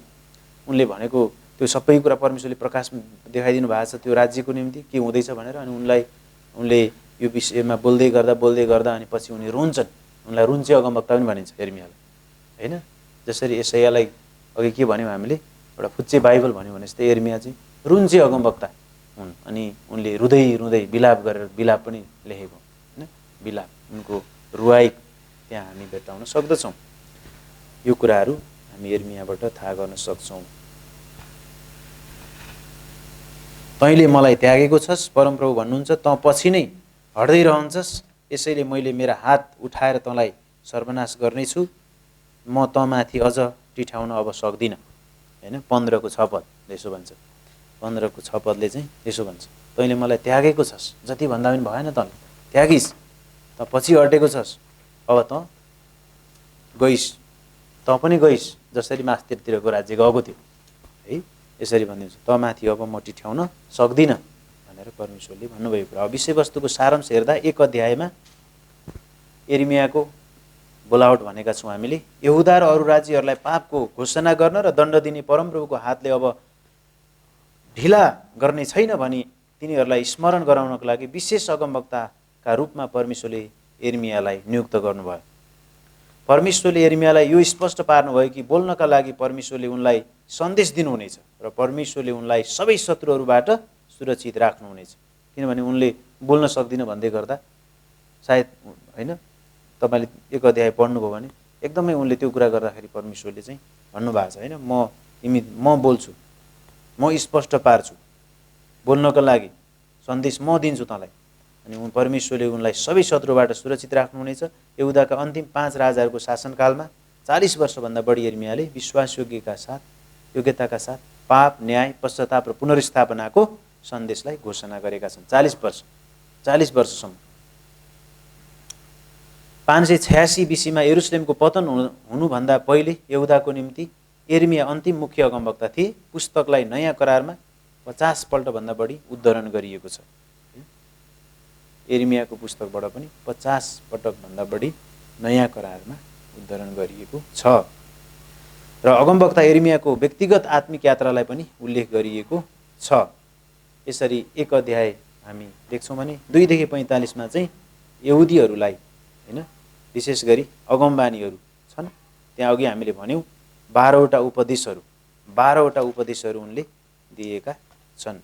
उनले भनेको त्यो सबै कुरा परमेश्वरले प्रकाश देखाइदिनु भएको छ त्यो राज्यको निम्ति के हुँदैछ भनेर। अनि उनले यो विषयमा बोल्दै गर्दा अनि पछि उनी रुन्छन्। उनलाई रुन्चे अगमवक्ता पनि भनिन्छ यिर्मियालाई होइन। जसरी यशायालाई अघि के भन्यौँ हामीले, एउटा फुच्चे बाइबल भन्यौँ भने जस्तै यिर्मिया चाहिँ रुन्चे अगमवक्ता हुन्। अनि उनले रुँदै विलाप गरेर विलाप पनि लेखेको होइन, विलाप, उनको रुवाई त्यहाँ हामी भेट्टाउन सक्दछौँ। यो कुराहरू हामी यिर्मियाबाट थाहा गर्न सक्छौँ। तैँले मलाई त्यागेको छस्, परमप्रभु भन्नुहुन्छ, तँ पछि नै हट्दै रहन्छस्, यसैले मैले मेरा हात उठाएर तँलाई सर्वनाश गर्नेछु, म तँमाथि अझ टिठाउन अब सक्दिनँ होइन। 15 को 6 पद यसो भन्छ, 15 को 6 पदले चाहिँ यसो भन्छ, तैँले मलाई त्यागेको छस्, जति भन्दा पनि भएन, तँले त्यागिस्, त पछि हटेको छस्, अब त गइस्, त पनि गइस् जसरी मास्तिरतिरको राज्य गएको थियो है, यसरी भनिदिन्छ, त माथि अब म टिठ्याउन सक्दिनँ भनेर परमेश्वरले भन्नुभएको कुरा। अब विषयवस्तुको सारांश हेर्दा 1 अध्यायमा यिर्मयाको बोलावट भनेका छौँ हामीले। यहुदा र अरू राज्यहरूलाई पापको घोषणा गर्न र दण्ड दिने परमप्रभुको हातले अब ढिला गर्ने छैन भनी तिनीहरूलाई स्मरण गराउनको लागि विशेष अगमवक्ताका रूपमा परमेश्वरले यिर्मयालाई नियुक्त गर्नुभयो। परमेश्वरले यिर्मयालाई यो स्पष्ट पार्नुभयो कि बोल्नका लागि परमेश्वरले उनलाई सन्देश दिनुहुनेछ र परमेश्वरले उनलाई सबै शत्रुहरूबाट सुरक्षित राख्नुहुनेछ। किनभने उनले बोल्न सक्दिन भन्दै गर्दा सायद होइन, तपाईँले 1 अध्याय पढ्नुभयो भने एकदमै उनले त्यो कुरा गर्दाखेरि परमेश्वरले चाहिँ भन्नुभएको छ होइन, म बोल्छु, म स्पष्ट पार्छु, बोल्नको लागि सन्देश म दिन्छु तँलाई। अनि परमेश्वरले उनलाई सबै शत्रुबाट सुरक्षित राख्नुहुनेछ। यहुदाका अन्तिम 5 राजाहरूको शासनकालमा 40 वर्षभन्दा बढी यिर्मयाले योग्यताका साथ पाप, न्याय, पश्चाताप र पुनर्स्थापनाको सन्देशलाई घोषणा गरेका छन्। 40 वर्षसम्म। 586 बीसीमा यरुसलेमको पतन हुनुभन्दा पहिले यहुदाको निम्ति यिर्मया अन्तिम मुख्य अगमवक्ता थिए। पुस्तकलाई नयाँ करारमा 50 पल्टभन्दा बढी उद्धरण गरिएको छ। यिर्मयाको पुस्तकबाट पनि 50 पटकभन्दा बढी नयाँ करारमा उद्धरण गरिएको छ र अगमवक्ता यिर्मयाको व्यक्तिगत आत्मिक यात्रालाई पनि उल्लेख गरिएको छ। यसरी 1 अध्याय हामी देख्छौँ भने 2 देखि 45 मा चाहिँ यहुदीहरूलाई हैन, विशेष गरी अगमबानीहरू छन्। त्यहाँ अघि हामीले भन्यौँ 12वटा उपदेशहरू उनले दिएका छन्।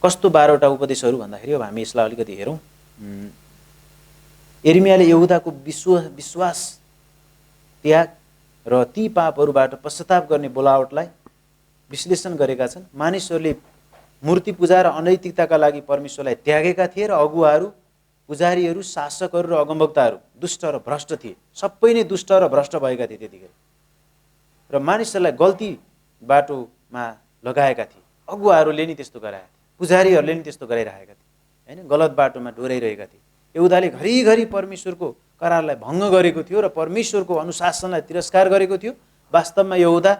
कस्तो 12वटा उपदेशहरू भन्दाखेरि अब हामी यसलाई अलिकति हेरौँ। यिर्मयाले यहुदाको विश्वास त्याग र ती पापहरूबाट पश्चाताप गर्ने बोलावटलाई विश्लेषण गरेका छन्। मानिसहरूले मूर्ति पूजा र अनैतिकताका लागि परमेश्वरलाई त्यागेका थिए र अगुवाहरू, पुजारीहरू, शासकहरू र अगमवक्ताहरू दुष्ट र भ्रष्ट थिए। सबै नै दुष्ट र भ्रष्ट भएका थिए त्यतिखेर र मानिसहरूलाई गल्ती बाटोमा लगाएका थिए। अगुवाहरूले नि त्यस्तो गराएका थिए, पुजारीहरूले नि त्यस्तो गराइरहेका थिए हैन, गलत बाटोमा डोराइरहेका थिए। यहुदाले घरिघरि परमेश्वरको करारलाई भङ्ग गरेको थियो र परमेश्वरको अनुशासनलाई तिरस्कार गरेको थियो। वास्तवमा यहुदा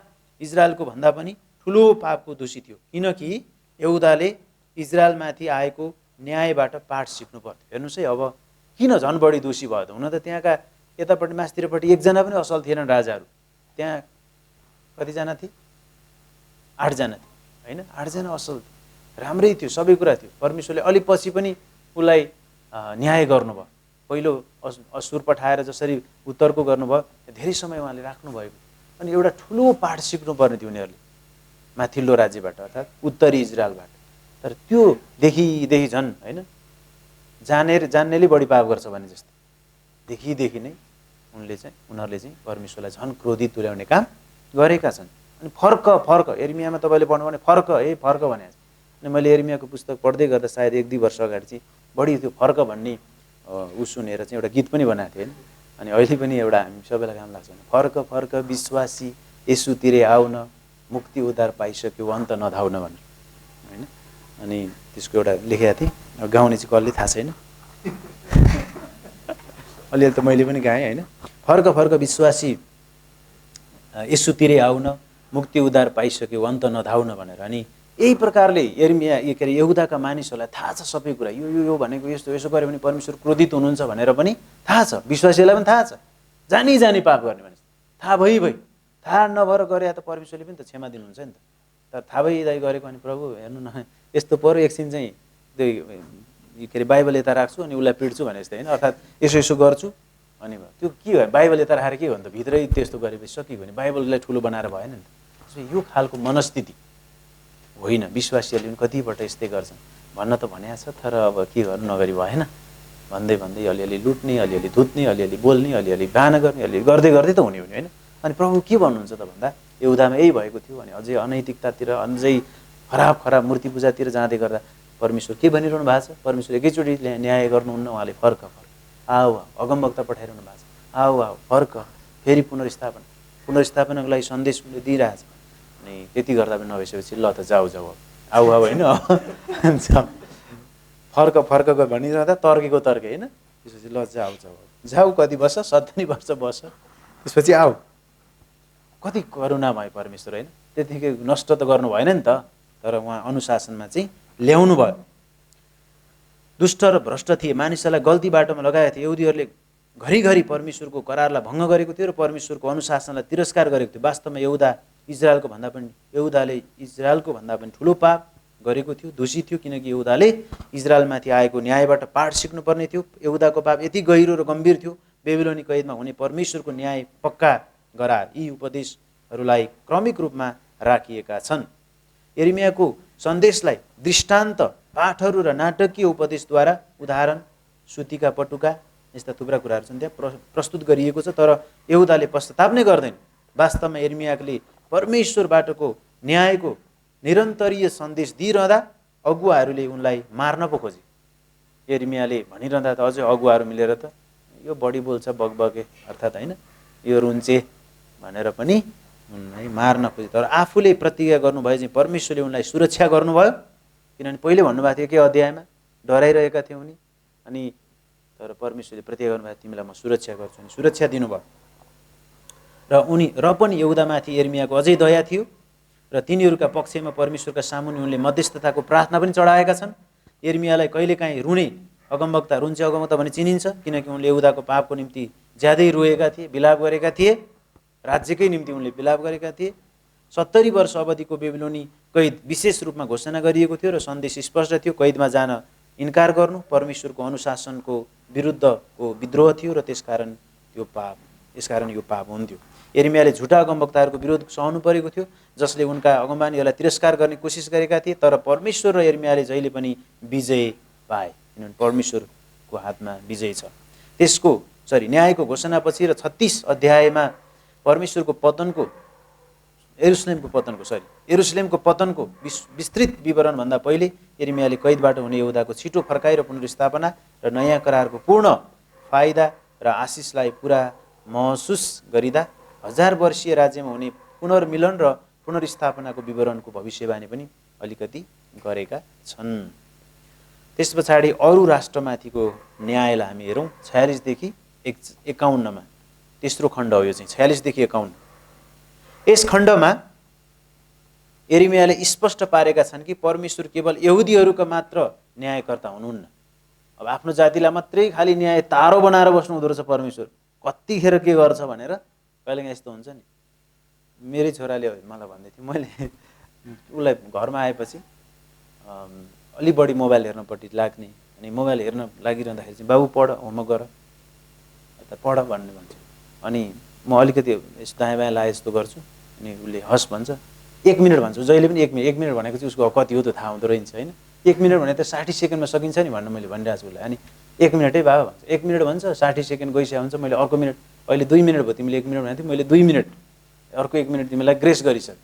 इजरायलको भन्दा पनि ठुलो पापको दोषी थियो, किनकि यहुदाले इजरायलमाथि आएको न्यायबाट पाठ सिक्नु पर्थ्यो। हेर्नुहोस् है, अब किन झन् बढी दोषी भयो त? हुन त त्यहाँका यतापट्टि मास्तिरपट्टि एकजना पनि असल थिएनन् राजाहरू। त्यहाँ कतिजना थिए? 8 जना थिए हैन। 8 जना असल थिए, राम्रै थियो, सबै कुरा थियो। परमेश्वरले अलि पछि पनि उसलाई न्याय गर्नुभयो। पहिलो असुर पठाएर जसरी उत्तरको गर्नुभयो, धेरै समय उहाँले राख्नुभएको। अनि एउटा ठुलो पाठ सिक्नुपर्ने थियो उनीहरूले माथिल्लो राज्यबाट, अर्थात् उत्तरी इजरायलबाट। तर त्यो देखि झन् हैन, जान्नेले बढी पाप गर्छ भने जस्तो देखि नै उनीहरूले चाहिँ परमेश्वरलाई झन् क्रोधित तुल्याउने काम गरेका छन्। अनि फर्क यिर्मयामा तपाईँले पढ्नु भने फर्क भने। अनि मैले यिर्मयाको पुस्तक पढ्दै गर्दा सायद 1-2 वर्ष अगाडि चाहिँ बढी त्यो फर्क भन्ने सुनेर चाहिँ एउटा गीत पनि बनाएको थिएँ हैन। अनि अहिले पनि एउटा हामी सबैलाई काम लाग्छ, फर्क विश्वासी येशूतिरै आउन, मुक्ति उद्धार पाइसक्यो अन्त नधाउन भनेर हैन। अनि त्यसको एउटा लेखेको थिएँ, गाउने चाहिँ कसले थाहा छैन, अलिअलि त मैले पनि गाएँ हैन। फर्क विश्वासी येशूतिरै आउन, मुक्ति उद्धार पाइसक्यो अन्त नधाउन भनेर। अनि यही प्रकारले यहुदाका मानिसहरूलाई थाहा छ सबै कुरा, यो भनेको यसो गर्यो भने परमेश्वर क्रोधित हुनुहुन्छ भनेर पनि थाहा छ। विश्वासीलाई पनि थाहा छ, जानी पाप गर्ने मानिस थाहा भई थाहा नभएर गरे त परमेश्वरले पनि त क्षमा दिनुहुन्छ नि त। तर थाहा भइदाइ गरेको भने प्रभु हेर्नु न, यस्तो पऱ्यो एकछिन चाहिँ त्यो बाइबल यता राख्छु अनि उसलाई पिट्छु भने जस्तै होइन। अर्थात् यसो गर्छु अनि त्यो के भयो, बाइबल यता राखेर के हो भने त भित्रै त्यस्तो गरेपछि सकियो भने बाइबललाई ठुलो बनाएर भएन नि त। यो खालको मनस्थिति होइन। विश्वासीहरूले पनि कतिपल्ट यस्तै गर्छन्, भन्न त भनेको छ, तर अब के गर्नु, नगरी भएन भन्दै अलिअलि लुट्ने, अलिअलि धुत्ने, अलिअलि बोल्ने, अलिअलि गाना गर्ने, अलिअलि गर्दै त हुने होइन। अनि प्रभु के भन्नुहुन्छ त भन्दा यहुदामा यही भएको थियो। अनि अझै अनैतिकतातिर, अझै खराब मूर्ति पूजातिर जाँदै गर्दा परमेश्वर के भनिरहनु भएको छ? परमेश्वर एकैचोटि न्याय गर्नुहुन्न, उहाँले फर्क आऊ अगमवक्ता पठाइरहनु भएको छ, आऊ फर्क, फेरि पुनर्स्थापनाको लागि सन्देश दिइरहेछ। अनि त्यति गर्दा पनि नभइसकेपछि ल त जाऊ जाऊ आऊ आऊ होइन फर्क भनिरहँदा तर्केको तर्के होइन त्यसपछि ल जाऊ जाऊ जाऊ कति वर्ष 70 वर्ष बस त्यसपछि आऊ कति करुणा भयो परमेश्वर होइन त्यतिकै नष्ट त गर्नु भएन नि त तर उहाँ अनुशासनमा चाहिँ ल्याउनु भयो दुष्ट र भ्रष्ट थिए मानिसहरूलाई गल्ती बाटोमा लगाएको थियो यहुदीहरूले घरिघरि परमेश्वरको करारलाई भङ्ग गरेको थियो र परमेश्वरको अनुशासनलाई तिरस्कार गरेको थियो वास्तवमा इजरायलको भन्दा पनि ठुलो पाप गरेको थियो दोषी थियो किनकि यहुदाले इजरायलमाथि आएको न्यायबाट पाठ सिक्नुपर्ने थियो यहुदाको पाप यति गहिरो र गम्भीर थियो बेबिलोनी कैदमा हुने परमेश्वरको न्याय पक्का गरा यी उपदेशहरूलाई क्रमिक रूपमा राखिएका छन् यिर्मियाको सन्देशलाई दृष्टान्त पाठहरू र नाटकीय उपदेशद्वारा उदाहरण सुतिका पटुका यस्ता थुप्रा कुराहरू छन् त्यहाँ प्रस्तुत गरिएको छ तर यहुदाले पश्चाताप नै गर्दैन वास्तवमा यिर्मियाले परमेश्वरबाटको न्यायको निरन्तरीय सन्देश दिइरहँदा अगुवाहरूले उनलाई मार्न पो खोजे यिर्मियाले भनिरहँदा त अझै अगुवाहरू मिलेर त यो बढी बोल्छ बगबगे अर्थात् होइन यो रुन्चे भनेर पनि उनलाई मार्न खोजे तर आफूले प्रतिज्ञा गर्नुभयो चाहिँ परमेश्वरले उनलाई सुरक्षा गर्नुभयो किनभने पहिले भन्नुभएको थियो के अध्यायमा डराइरहेका थियौ उनी अनि तर परमेश्वरले प्रतिज्ञा गर्नुभयो तिमीलाई म सुरक्षा गर्छु अनि सुरक्षा दिनुभयो र पनि यहुदामाथि यिर्मियाको अझै दया थियो र तिनीहरूका पक्षमा परमेश्वरका सामुन्ने उनले मध्यस्थताको प्रार्थना पनि चढाएका छन् यिर्मियालाई कहिलेकाहीँ रुने रुन्चे अगमवक्ता भने चिनिन्छ किनकि उनले यहुदाको पापको निम्ति ज्यादै रोएका थिए विलाप गरेका थिए राज्यकै निम्ति उनले विलाप गरेका थिए 70 वर्ष अवधिको बेबिलोनी कैद विशेष रूपमा घोषणा गरिएको थियो र सन्देश स्पष्ट थियो कैदमा जान इन्कार गर्नु परमेश्वरको अनुशासनको विरुद्धको विद्रोह थियो र यसकारण यो पाप हुन्थ्यो यिर्मियाले झुटा अगमवक्ताहरूको विरोध सहनु परेको थियो जसले उनका अगमबानीहरूलाई तिरस्कार गर्ने कोसिस गरेका थिए तर परमेश्वर र यिर्मियाले जहिले पनि विजय पाए किनभने परमेश्वरको हातमा विजय छ न्यायको घोषणापछि र 36 अध्यायमा परमेश्वरको पतनको यरुशलेमको पतनको विस्तृत विवरण भन्दा पहिले यिर्मियाले कैदबाट हुने यहुदाको छिटो फर्काइ र पुनर्स्थापना र नयाँ करारको पूर्ण फाइदा र आशिषलाई पुरा महसुस गरिदा 1000 वर्षीय राज्यमा हुने पुनर्मिलन र पुनर्स्थापनाको विवरणको भविष्यवाणी पनि अलिकति गरेका छन् त्यस पछाडि अरू राष्ट्रमाथिको न्यायलाई हामी हेरौँ 46 देखि 51 मा तेस्रो खण्ड हो यो चाहिँ 46 देखि 51 यस खण्डमा यिर्मियाले स्पष्ट पारेका छन् कि परमेश्वर केवल यहुदीहरूका मात्र न्यायकर्ता हुनुहुन्न अब आफ्नो जातिलाई मात्रै खाली न्याय तारो बनाएर बस्नु हुँदो रहेछ परमेश्वर कतिखेर के गर्छ भनेर कहिलेकाहीँ यस्तो हुन्छ नि मेरै छोराले मलाई भन्दै थियो मैले उसलाई घरमा आएपछि अलि बढी मोबाइल हेर्नपट्टि लाग्ने अनि मोबाइल हेर्न लागिरहँदाखेरि चाहिँ बाबु पढ होमवर्क गर अथवा पढ भन्ने भन्छु अनि म अलिकति यस्तो दायाँ बायाँ लाए जस्तो गर्छु अनि उसले हस् भन्छ 1 मिनट भन्छु जहिले पनि 1 मिनट भनेको चाहिँ उसको कति हो त थाहा हुँदो रहेछ होइन 1 मिनट भने त 60 सेकेन्डमा सकिन्छ नि भन्नु मैले भनिरहेको छु उसलाई अनि 1 मिनटै बाबा भन्छ 1 मिनट भन्छ 60 सेकेन्ड गइसक्यो हुन्छ मैले अर्को मिनट अहिले 2 मिनट भयो तिमीले 1 मिनट भनेको थियो मैले 2 मिनट अर्को 1 मिनट तिमीलाई ग्रेस गरिसक्यो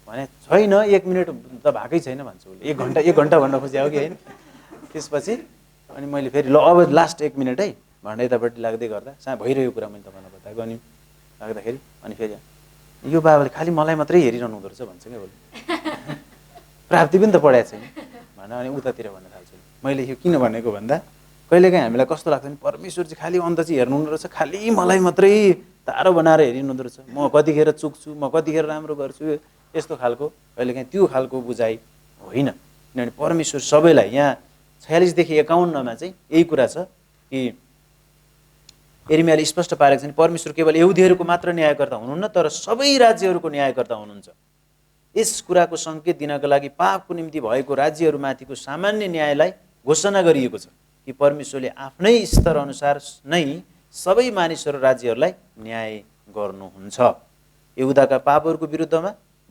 भने छैन 1 मिनट त भएकै छैन भन्छ उसले 1 घन्टा भन्न खोज्यो कि होइन त्यसपछि अनि मैले फेरि ल अब लास्ट 1 मिनट है भनेर यतापट्टि लाग्दै गर्दा भइरहेको कुरा मैले तपाईँलाई बताएको अनि लाग्दाखेरि अनि फेरि यो बाबाले खालि मलाई मात्रै हेरिरहनु हुँदो रहेछ भन्छ क्या उसले प्राप्ति पनि त पढाएको छैन भनेर अनि उतातिर भन्न थाल्छु मैले यो किन भनेको भन्दा कहिलेकाहीँ हामीलाई कस्तो लाग्छ भने परमेश्वर चाहिँ खालि अन्त चाहिँ हेर्नु हुँदो रहेछ खालि मलाई मात्रै तारो बनाएर हेरिनु हुँदो रहेछ म कतिखेर चुक्छु म कतिखेर राम्रो गर्छु यस्तो खालको कहिलेकाहीँ त्यो खालको बुझाइ होइन किनभने परमेश्वर सबैलाई यहाँ 46 देखि 51 मा चाहिँ यही कुरा छ कि यिर्मियाले स्पष्ट पारेको छ परमेश्वर केवल यहुदीहरूको मात्र न्यायकर्ता हुनुहुन्न तर सबै राज्यहरूको न्यायकर्ता हुनुहुन्छ यस कुराको सङ्केत दिनको लागि पापको निम्ति भएको राज्यहरूमाथिको सामान्य न्यायलाई घोषणा गरिएको छ कि परमेश्वरले आफ्नै स्तर अनुसार नै सबै मानिसहरू राज्यहरूलाई न्याय गर्नुहुन्छ यहुदाका पापहरूको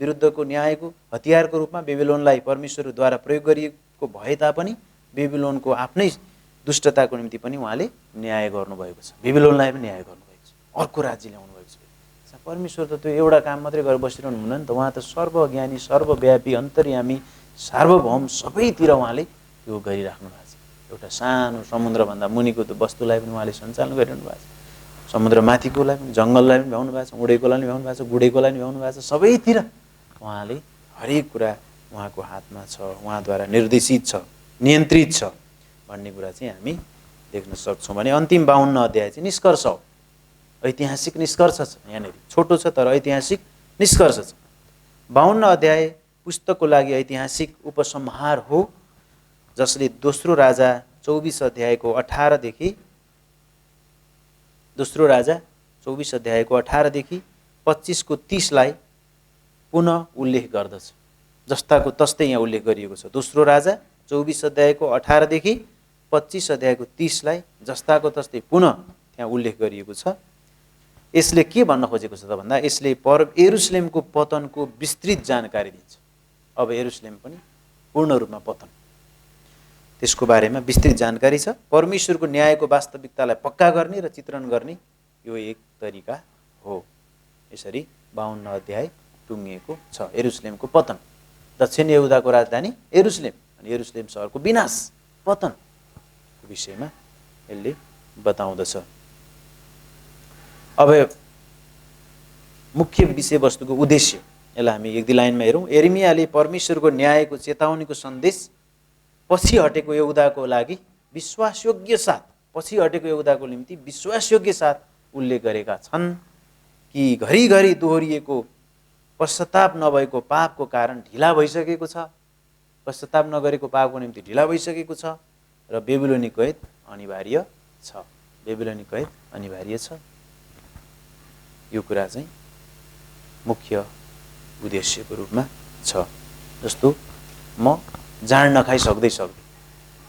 विरुद्धको न्यायको हतियारको रूपमा बेबिलोनलाई परमेश्वरद्वारा प्रयोग गरिएको भए तापनि बेबिलोनको आफ्नै दुष्टताको निम्ति पनि उहाँले न्याय गर्नुभएको छ बेबिलोनलाई पनि न्याय गर्नुभएको छ अर्को राज्य ल्याउनु भएको छ परमेश्वर त त्यो एउटा काम मात्रै गरेर बसिरहनु हुन्न नि त उहाँ त सर्वज्ञानी सर्वव्यापी अन्तर्यामी सार्वभौम सबैतिर उहाँले त्यो गरिराख्नु भएको छ एउटा सानो समुद्रभन्दा मुनिको त्यो वस्तुलाई पनि उहाँले सञ्चालन गरिरहनु भएको छ समुद्र माथिकोलाई पनि जङ्गललाई पनि भ्याउनु भएको छ उडेकोलाई पनि भ्याउनु भएको छ गुडेकोलाई पनि भ्याउनु भएको छ सबैतिर उहाँले हरेक कुरा उहाँको हातमा छ, उहाँद्वारा निर्देशित छ, नियन्त्रित छ भन्ने कुरा चाहिँ हामी देख्न सक्छौँ। भने अन्तिम 52 अध्याय चाहिँ निष्कर्ष हो, ऐतिहासिक निष्कर्ष छ। यहाँनिर छोटो छ तर ऐतिहासिक निष्कर्ष छ। 52 अध्याय पुस्तकको लागि ऐतिहासिक उपसंहार हो, जसले दोस्रो राजा 24 अध्यायको 18 देखि 25 को 30 लाई पुनः उल्लेख गर्दछ। जस्ताको तस्तै यहाँ उल्लेख गरिएको छ। दोस्रो राजा 24 अध्यायको 18 देखि 25 अध्यायको 30 लाई जस्ताको तस्तै पुनः त्यहाँ उल्लेख गरिएको छ। यसले के भन्न खोजेको छ त भन्दा यसले यरुशलेमको पतनको विस्तृत जानकारी दिन्छ। अब यरुशलेम पनि पूर्ण रूपमा पतन, त्यसको बारेमा विस्तृत जानकारी छ। परमेश्वरको न्यायको वास्तविकतालाई पक्का गर्ने र चित्रण गर्ने यो एक तरिका हो। यसरी 52 अध्याय टुङ्गिएको छ। यरुशलेमको पतन, दक्षिण यहुदाको राजधानी यरुशलेम अनि यरुशलेम सहरको विनाश, पतनको विषयमा यसले बताउँदछ। अब मुख्य विषयवस्तुको उद्देश्य, यसलाई हामी एक दुई लाइनमा हेरौँ। यिर्मयाले परमेश्वरको न्यायको चेतावनीको सन्देश पछि हटेको यहुदाको लागि विश्वासयोग्य साथ, पछि हटेको यहुदाको निम्ति विश्वासयोग्य साथ उल्लेख गरेका छन् कि घरिघरि दोहोरिएको पश्चाताप नभएको पापको कारण ढिला भइसकेको छ, पश्चाताप नगरेको पापको निम्ति ढिला भइसकेको छ र बेबिलोनी कैद अनिवार्य छ। बेबिलोनी कैद अनिवार्य छ। यो कुरा चाहिँ मुख्य उद्देश्यको रूपमा छ। जस्तो म जाँड नखाइ सक्दै,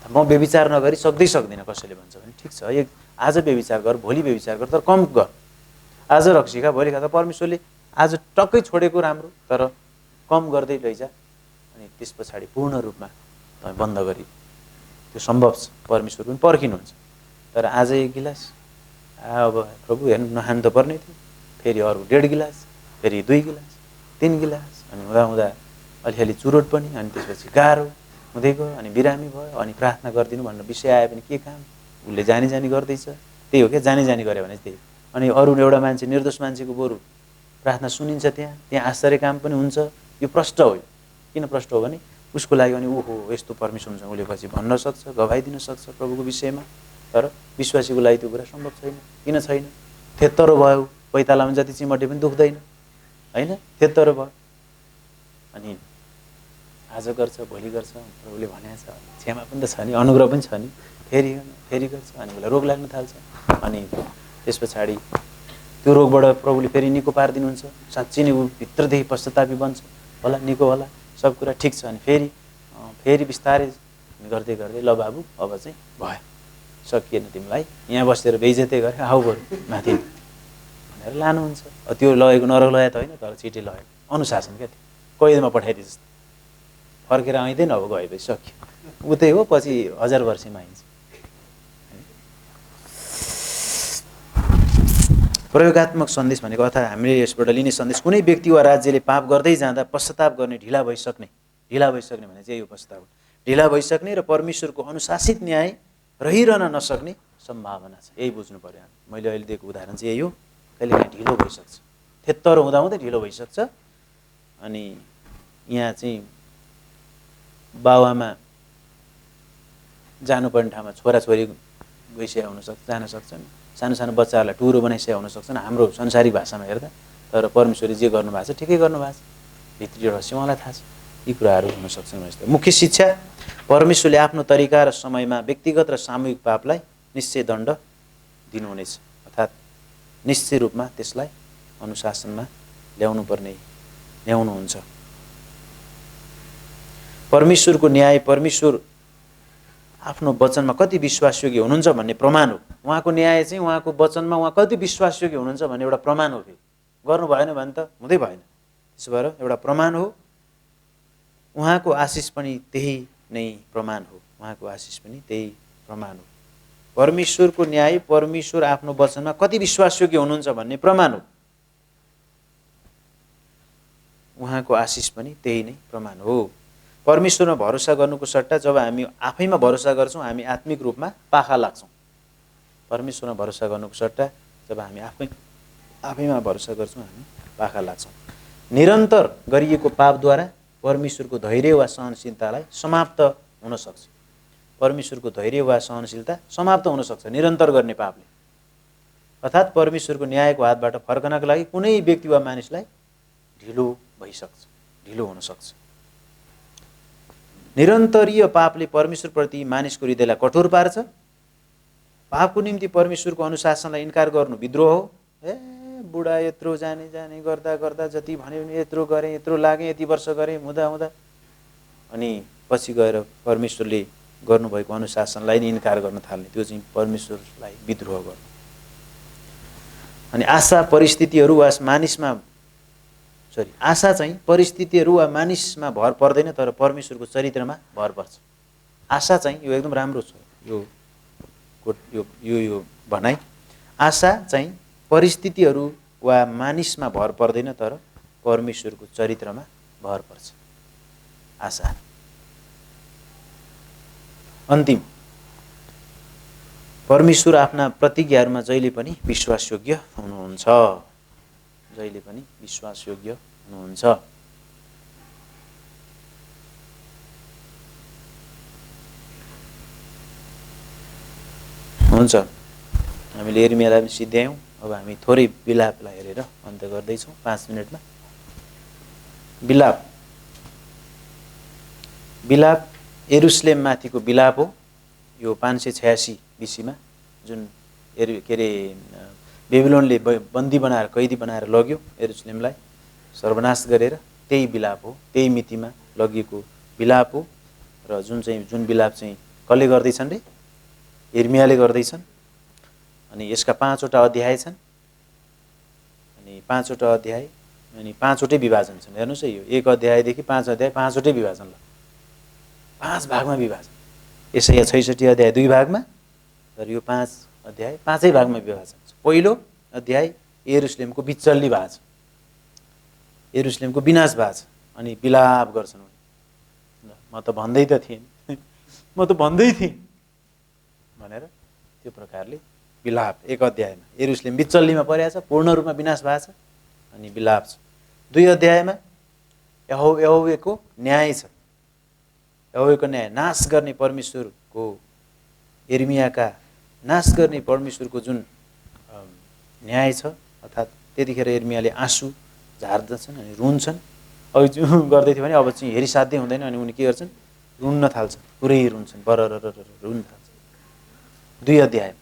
म व्यभिचार नगरी सक्दिनँ। कसैले भन्छ भने ठिक छ, आज व्यभिचार गर, भोलि व्यभिचार गर, तर कम गर। आज रक्सी खा, भोलि खा। त परमेश्वरले आज टक्कै छोडेको राम्रो, तर कम गर्दै लैजा, अनि त्यस पछाडि पूर्ण रूपमा तपाईँ बन्द गरी, त्यो सम्भव छ। परमेश्वर पनि पर्खिनुहुन्छ। तर आज 1 गिलास, अब प्रभु हेर्नु नखानु त पर्ने थियो, फेरि अरू 1.5 गिलास, फेरि 2 गिलास, 3 गिलास, अनि हुँदा अलिअलि चुरोट पनि, अनि त्यसपछि गाह्रो हुँदै गयो, अनि बिरामी भयो, अनि प्रार्थना गरिदिनु भन्ने विषय आयो भने के काम? उसले जानी गर्दैछ। त्यही हो क्या, जानी गऱ्यो भने त्यही। अनि अरू एउटा मान्छे, निर्दोष मान्छेको बरु प्रार्थना सुनिन्छ, त्यहाँ आश्चर्य काम पनि हुन्छ। यो प्रष्ट हो। किन प्रष्ट हो भने उसको लागि अनि ओहो यस्तो परमेश्वर हुन्छ, उसले पछि भन्न सक्छ, गवाई दिन सक्छ प्रभुको विषयमा। तर विश्वासीको लागि त्यो कुरा सम्भव छैन। किन छैन? थेत्तरो भयो, पैतालामा जति चिमटे पनि दुख्दैन, होइन? थेत्तरो भयो, अनि आज गर्छ, भोलि गर्छ, प्रभुले भनेको छ, क्षमा पनि त छ नि, अनुग्रह पनि छ नि, फेरि गर्छ, अनि उसलाई रोग लाग्न थाल्छ। अनि त्यस पछाडि त्यो रोगबाट प्रभुले फेरि निको पारिदिनुहुन्छ। साँच्चै नै ऊ भित्रदेखि पश्चातापी बन्छ होला, निको होला, सब कुरा ठिक छ। अनि फेरि बिस्तारै गर्दै ल बाबु अब चाहिँ भयो, सकिएन, तिमीलाई यहाँ बसेर बेइज्जतै गरे, आऊ बरु माथि भनेर लानुहुन्छ। त्यो लगेको नरक लगाए त होइन, तर चिठी लगेको अनुशासन क्या, त्यो कैदमा पठाइदिए जस्तो। फर्केर आइँदैन, अब गएपछि सक्यो। उतै हो, पछि 1000 वर्षमा आइन्छ। प्रयोगात्मक सन्देश भनेको अर्थात् हामीले यसबाट लिने सन्देश, कुनै व्यक्ति वा राज्यले पाप गर्दै जाँदा पश्चाताप गर्ने ढिला भइसक्ने भने चाहिँ यो पश्चाताप ढिला भइसक्ने र परमेश्वरको अनुशासित न्याय रहिरहन नसक्ने सम्भावना छ। यही बुझ्नु पर्यो। मैले अहिले दिएको उदाहरण चाहिँ यही हो। कहिलेकाहीँ ढिलो भइसक्छ, थेत्तरो हुँदाहुँदै ढिलो भइसक्छ। अनि यहाँ चाहिँ बाबुआमा जानुपर्ने ठाउँमा छोराछोरी गइसकेका हुनसक्छ, जान सक्छन्। सानो बच्चाहरूलाई टुरो बनाइसकेका हुन सक्छन् हाम्रो संसारिक भाषामा हेर्दा। तर परमेश्वरले जे गर्नुभएको छ ठिकै गर्नुभएको छ, भित्री रहस्य उहाँलाई थाहा छ। यी कुराहरू हुन सक्छन्। मुख्य शिक्षा, परमेश्वरले आफ्नो तरिका र समयमा व्यक्तिगत र सामूहिक पापलाई निश्चय दण्ड दिनुहुनेछ, अर्थात् निश्चय रूपमा त्यसलाई अनुशासनमा ल्याउनुहुन्छ। परमेश्वरको न्याय, परमेश्वर आफ्नो वचनमा कति विश्वासयोग्य हुनुहुन्छ भन्ने प्रमाण हो। उहाँको न्याय चाहिँ उहाँको वचनमा उहाँ कति विश्वासयोग्य हुनुहुन्छ भन्ने एउटा प्रमाण हो। फेरि गर्नु भएन भने त हुँदै भएन। त्यसो भएर एउटा प्रमाण हो। उहाँको आशिष पनि त्यही नै प्रमाण हो। उहाँको आशिष पनि त्यही प्रमाण हो। परमेश्वरको न्याय, परमेश्वर आफ्नो वचनमा कति विश्वासयोग्य हुनुहुन्छ भन्ने प्रमाण हो। उहाँको आशिष पनि त्यही नै प्रमाण हो। परमेश्वरमा भरोसा गर्नुको सट्टा जब हामी आफैमा भरोसा गर्छौँ, हामी आत्मिक रूपमा पाखा लाग्छौँ। परमेश्वरमा भरोसा गर्नुको सट्टा जब हामी आफैमा भरोसा गर्छौँ, हामी पाखा लाग्छौँ। निरन्तर गरिएको पापद्वारा परमेश्वरको धैर्य वा सहनशीलतालाई समाप्त हुन सक्छ। परमेश्वरको धैर्य वा सहनशीलता समाप्त हुन सक्छ निरन्तर गर्ने पापले। अर्थात् परमेश्वरको न्यायको हातबाट फर्कनका लागि कुनै व्यक्ति वा मानिसलाई ढिलो भइसक्छ, ढिलो हुन सक्छ। निरन्तरीय पापले परमेश्वरप्रति मानिसको हृदयलाई कठोर पार्छ। पापको निम्ति परमेश्वरको अनुशासनलाई इन्कार गर्नु विद्रोह हो। बुढा यत्रो जाने जाने गर्दा गर्दा जति भन्यो भने यत्रो गरेँ, यत्रो लागेँ, यति वर्ष गरेँ, हुँदा हुँदा अनि पछि गएर परमेश्वरले गर्नुभएको अनुशासनलाई नै इन्कार गर्न थाल्ने, त्यो चाहिँ परमेश्वरलाई विद्रोह गर्नु। अनि आशा परिस्थितिहरू वा मानिसमा भर पर्दैन, तर परमेश्वरको चरित्रमा भर पर्छ। आशा चाहिँ यो एकदम राम्रो छ, यो भनाइ। आशा चाहिँ परिस्थितिहरू वा मानिसमा भर पर्दैन, तर परमेश्वरको चरित्रमा भर पर्छ। आशा। अन्तिम, परमेश्वर आफ्ना प्रतिज्ञाहरूमा जहिले पनि विश्वासयोग्य हुनुहुन्छ, जहिले पनि विश्वासयोग्य हुनुहुन्छ। हुन्छ, हामीले यिर्मियालाई पनि सिद्ध्यायौँ। अब हामी थोरै विलापलाई हेरेर अन्त्य गर्दैछौँ 5 मिनटमा। विलाप यरुशलेममाथिको विलाप हो। यो 586 BC-मा जुन बेबिलोनले बन्दी बनाएर, कैदी बनाएर लग्यो यरुशलेमलाई सर्वनाश गरेर, त्यही विलाप हो, त्यही मितिमा लगिएको विलाप हो। र जुन विलाप चाहिँ कसले गर्दैछन् रे? यिर्मियाले गर्दैछन्। अनि यसका 5वटा अध्याय छन्। अनि 5वटा अध्याय अनि 5वटै विभाजन छन्। हेर्नुहोस् है, यो 1 अध्यायदेखि 5 अध्याय 5वटै विभाजन, ल 5 भागमा विभाजन। यसैया 66 अध्याय 2 भागमा, तर यो 5 अध्याय 5 भागमा विभाजन छ। पहिलो अध्याय यरुशलेमको विचल्ली भएको छ, यरुशलेमको विनाश भएको छ। अनि विलाप गर्छन्। म त भन्दै त थिएँ भनेर त्यो प्रकारले विलाप 1 अध्यायमा यरुशलेम विचल्लीमा परेको छ, पूर्ण रूपमा विनाश भएको छ, अनि विलाप छ। 2 अध्यायमा यहोवाको न्याय छ। यहोवाको न्याय, नाश गर्ने परमेश्वरको, यिर्मियाका नाश गर्ने परमेश्वरको जुन न्याय छ, अर्थात् त्यतिखेर यिर्मियाले आँसु झार्दछन् अनि रुन्छन्। अघि जुन गर्दै थियो भने अब चाहिँ हेरिसाध्यै हुँदैन, अनि उनी के गर्छन्? रुन्न थाल्छन्, पुरै रुन्छन्, बरर रुन थाल्छन्। 2 अध्याय,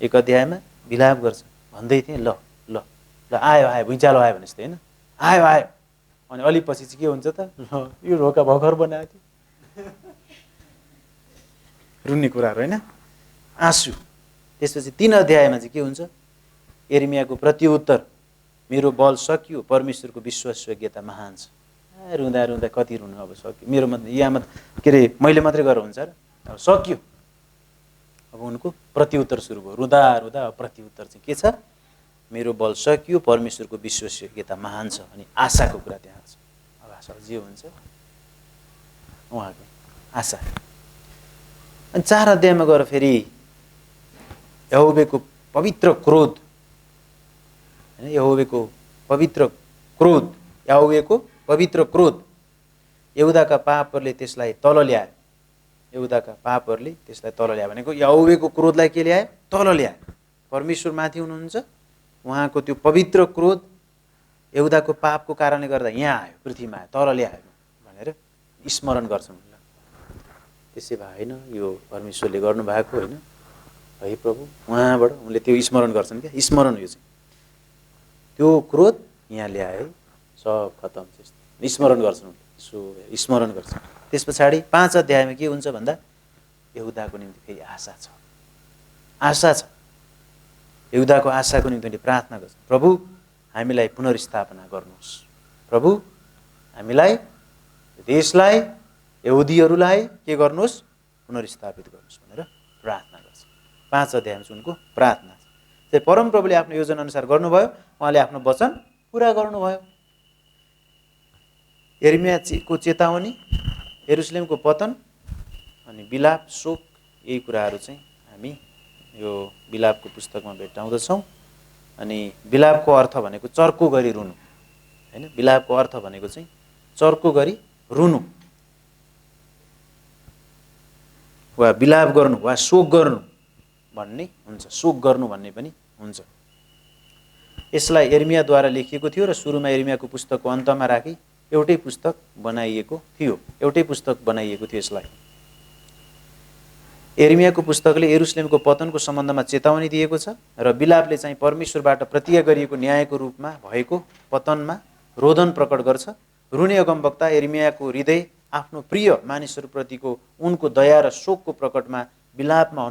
1 अध्यायमा विलाप गर्छ, भन्दै थिएँ ल ल ल आयो भुइँचालो आयो भने जस्तै, होइन? आयो अनि अलि पछि चाहिँ के हुन्छ त? ल यो ढोका भर्खर बनाएको थियो, रुन्ने कुराहरू, होइन? आँसु। त्यसपछि 3 अध्यायमा चाहिँ के हुन्छ? यिर्मियाको प्रत्युत्तर, मेरो बल सकियो, परमेश्वरको विश्वासयोग्यता महान छ। रुँदा रुँदा कति रुनु, अब सक्यो मेरो यहाँ के अरे मैले मात्रै गरेर हुन्छ र? अब सकियो। अब उनको प्रत्युत्तर सुरु भयो। रुँदा रुँदा प्रत्युत्तर चाहिँ के छ? मेरो बल सकियो, परमेश्वरको विश्वासयोग्यता महान छ। अनि आशाको कुरा त्यहाँ छ। अब आशा जे हुन्छ उहाँको आशा। अनि 4 अध्यायमा गएर फेरि यहोवाको पवित्र क्रोध, हैन? यहोवाको पवित्र क्रोध यहुदाका पापहरूले त्यसलाई तल ल्यायो। यहुदाका पापहरूले त्यसलाई तल ल्यायो भनेको यहोवाको क्रोधलाई के ल्यायो? तल ल्यायो। परमेश्वर माथि हुनुहुन्छ, उहाँको त्यो पवित्र क्रोध यहुदाको पापको कारणले गर्दा यहाँ आयो, पृथ्वीमा आयो, तल ल्यायो भनेर स्मरण गर्छन्। त्यसै भए होइन, यो परमेश्वरले गर्नुभएको होइन है प्रभु, उहाँबाट उनले त्यो स्मरण गर्छन् क्या। स्मरण, यो चाहिँ त्यो क्रोध यहाँ ल्याए, सब खतम, स्मरण गर्छन् उनले, सो स्मरण गर्छन्। त्यस पछाडि 5 अध्यायमा के हुन्छ भन्दा यहुदाको निम्ति फेरि आशा छ, आशा छ। यहुदाको आशाको निम्ति उनले प्रार्थना गर्छन्, प्रभु हामीलाई पुनर्स्थापना गर्नुहोस्, प्रभु हामीलाई, देशलाई, यहुदीहरूलाई के गर्नुहोस्? पुनर्स्थापित गर्नुहोस् भनेर प्रार्थना गर्छ। 5 अध्यायमा उनको प्रार्थना छ। चाहिँ परमप्रभुले आफ्नो योजना अनुसार गर्नुभयो, उहाँले आफ्नो वचन पुरा गर्नुभयो। यिर्मियाको चेतावनी, यरुशलेमको पतन अनि विलाप, शोक, यही कुराहरू चाहिँ हामी यो विलापको पुस्तकमा भेट्टाउँदछौँ। अनि विलापको अर्थ भनेको चर्को गरी रुनु, हैन। विलापको अर्थ भनेको चाहिँ चर्को गरी रुनु वा विलाप गर्नु वा शोक गर्नु भन्ने हुन्छ, शोक गर्नु भन्ने पनि हुन्छ। यसलाई यिर्मयाद्वारा लेखिएको थियो र सुरुमा यिर्मयाको पुस्तकको अन्तमा राखी एउटै पुस्तक बनाइएको थियो, एउटै पुस्तक बनाइएको थियो। यसलाई यिर्मयाको पुस्तकले यरुशलेमको पतनको सम्बन्धमा चेतावनी दिएको छ र विलापले चाहिँ परमेश्वरबाट प्रतिज्ञा गरिएको न्यायको रूपमा भएको पतनमा रोदन प्रकट गर्छ। रुने अगमवक्ता यिर्मयाको हृदय आफ्नो प्रिय मानिसहरूप्रतिको उनको दया र शोकको प्रकटमा विलापमा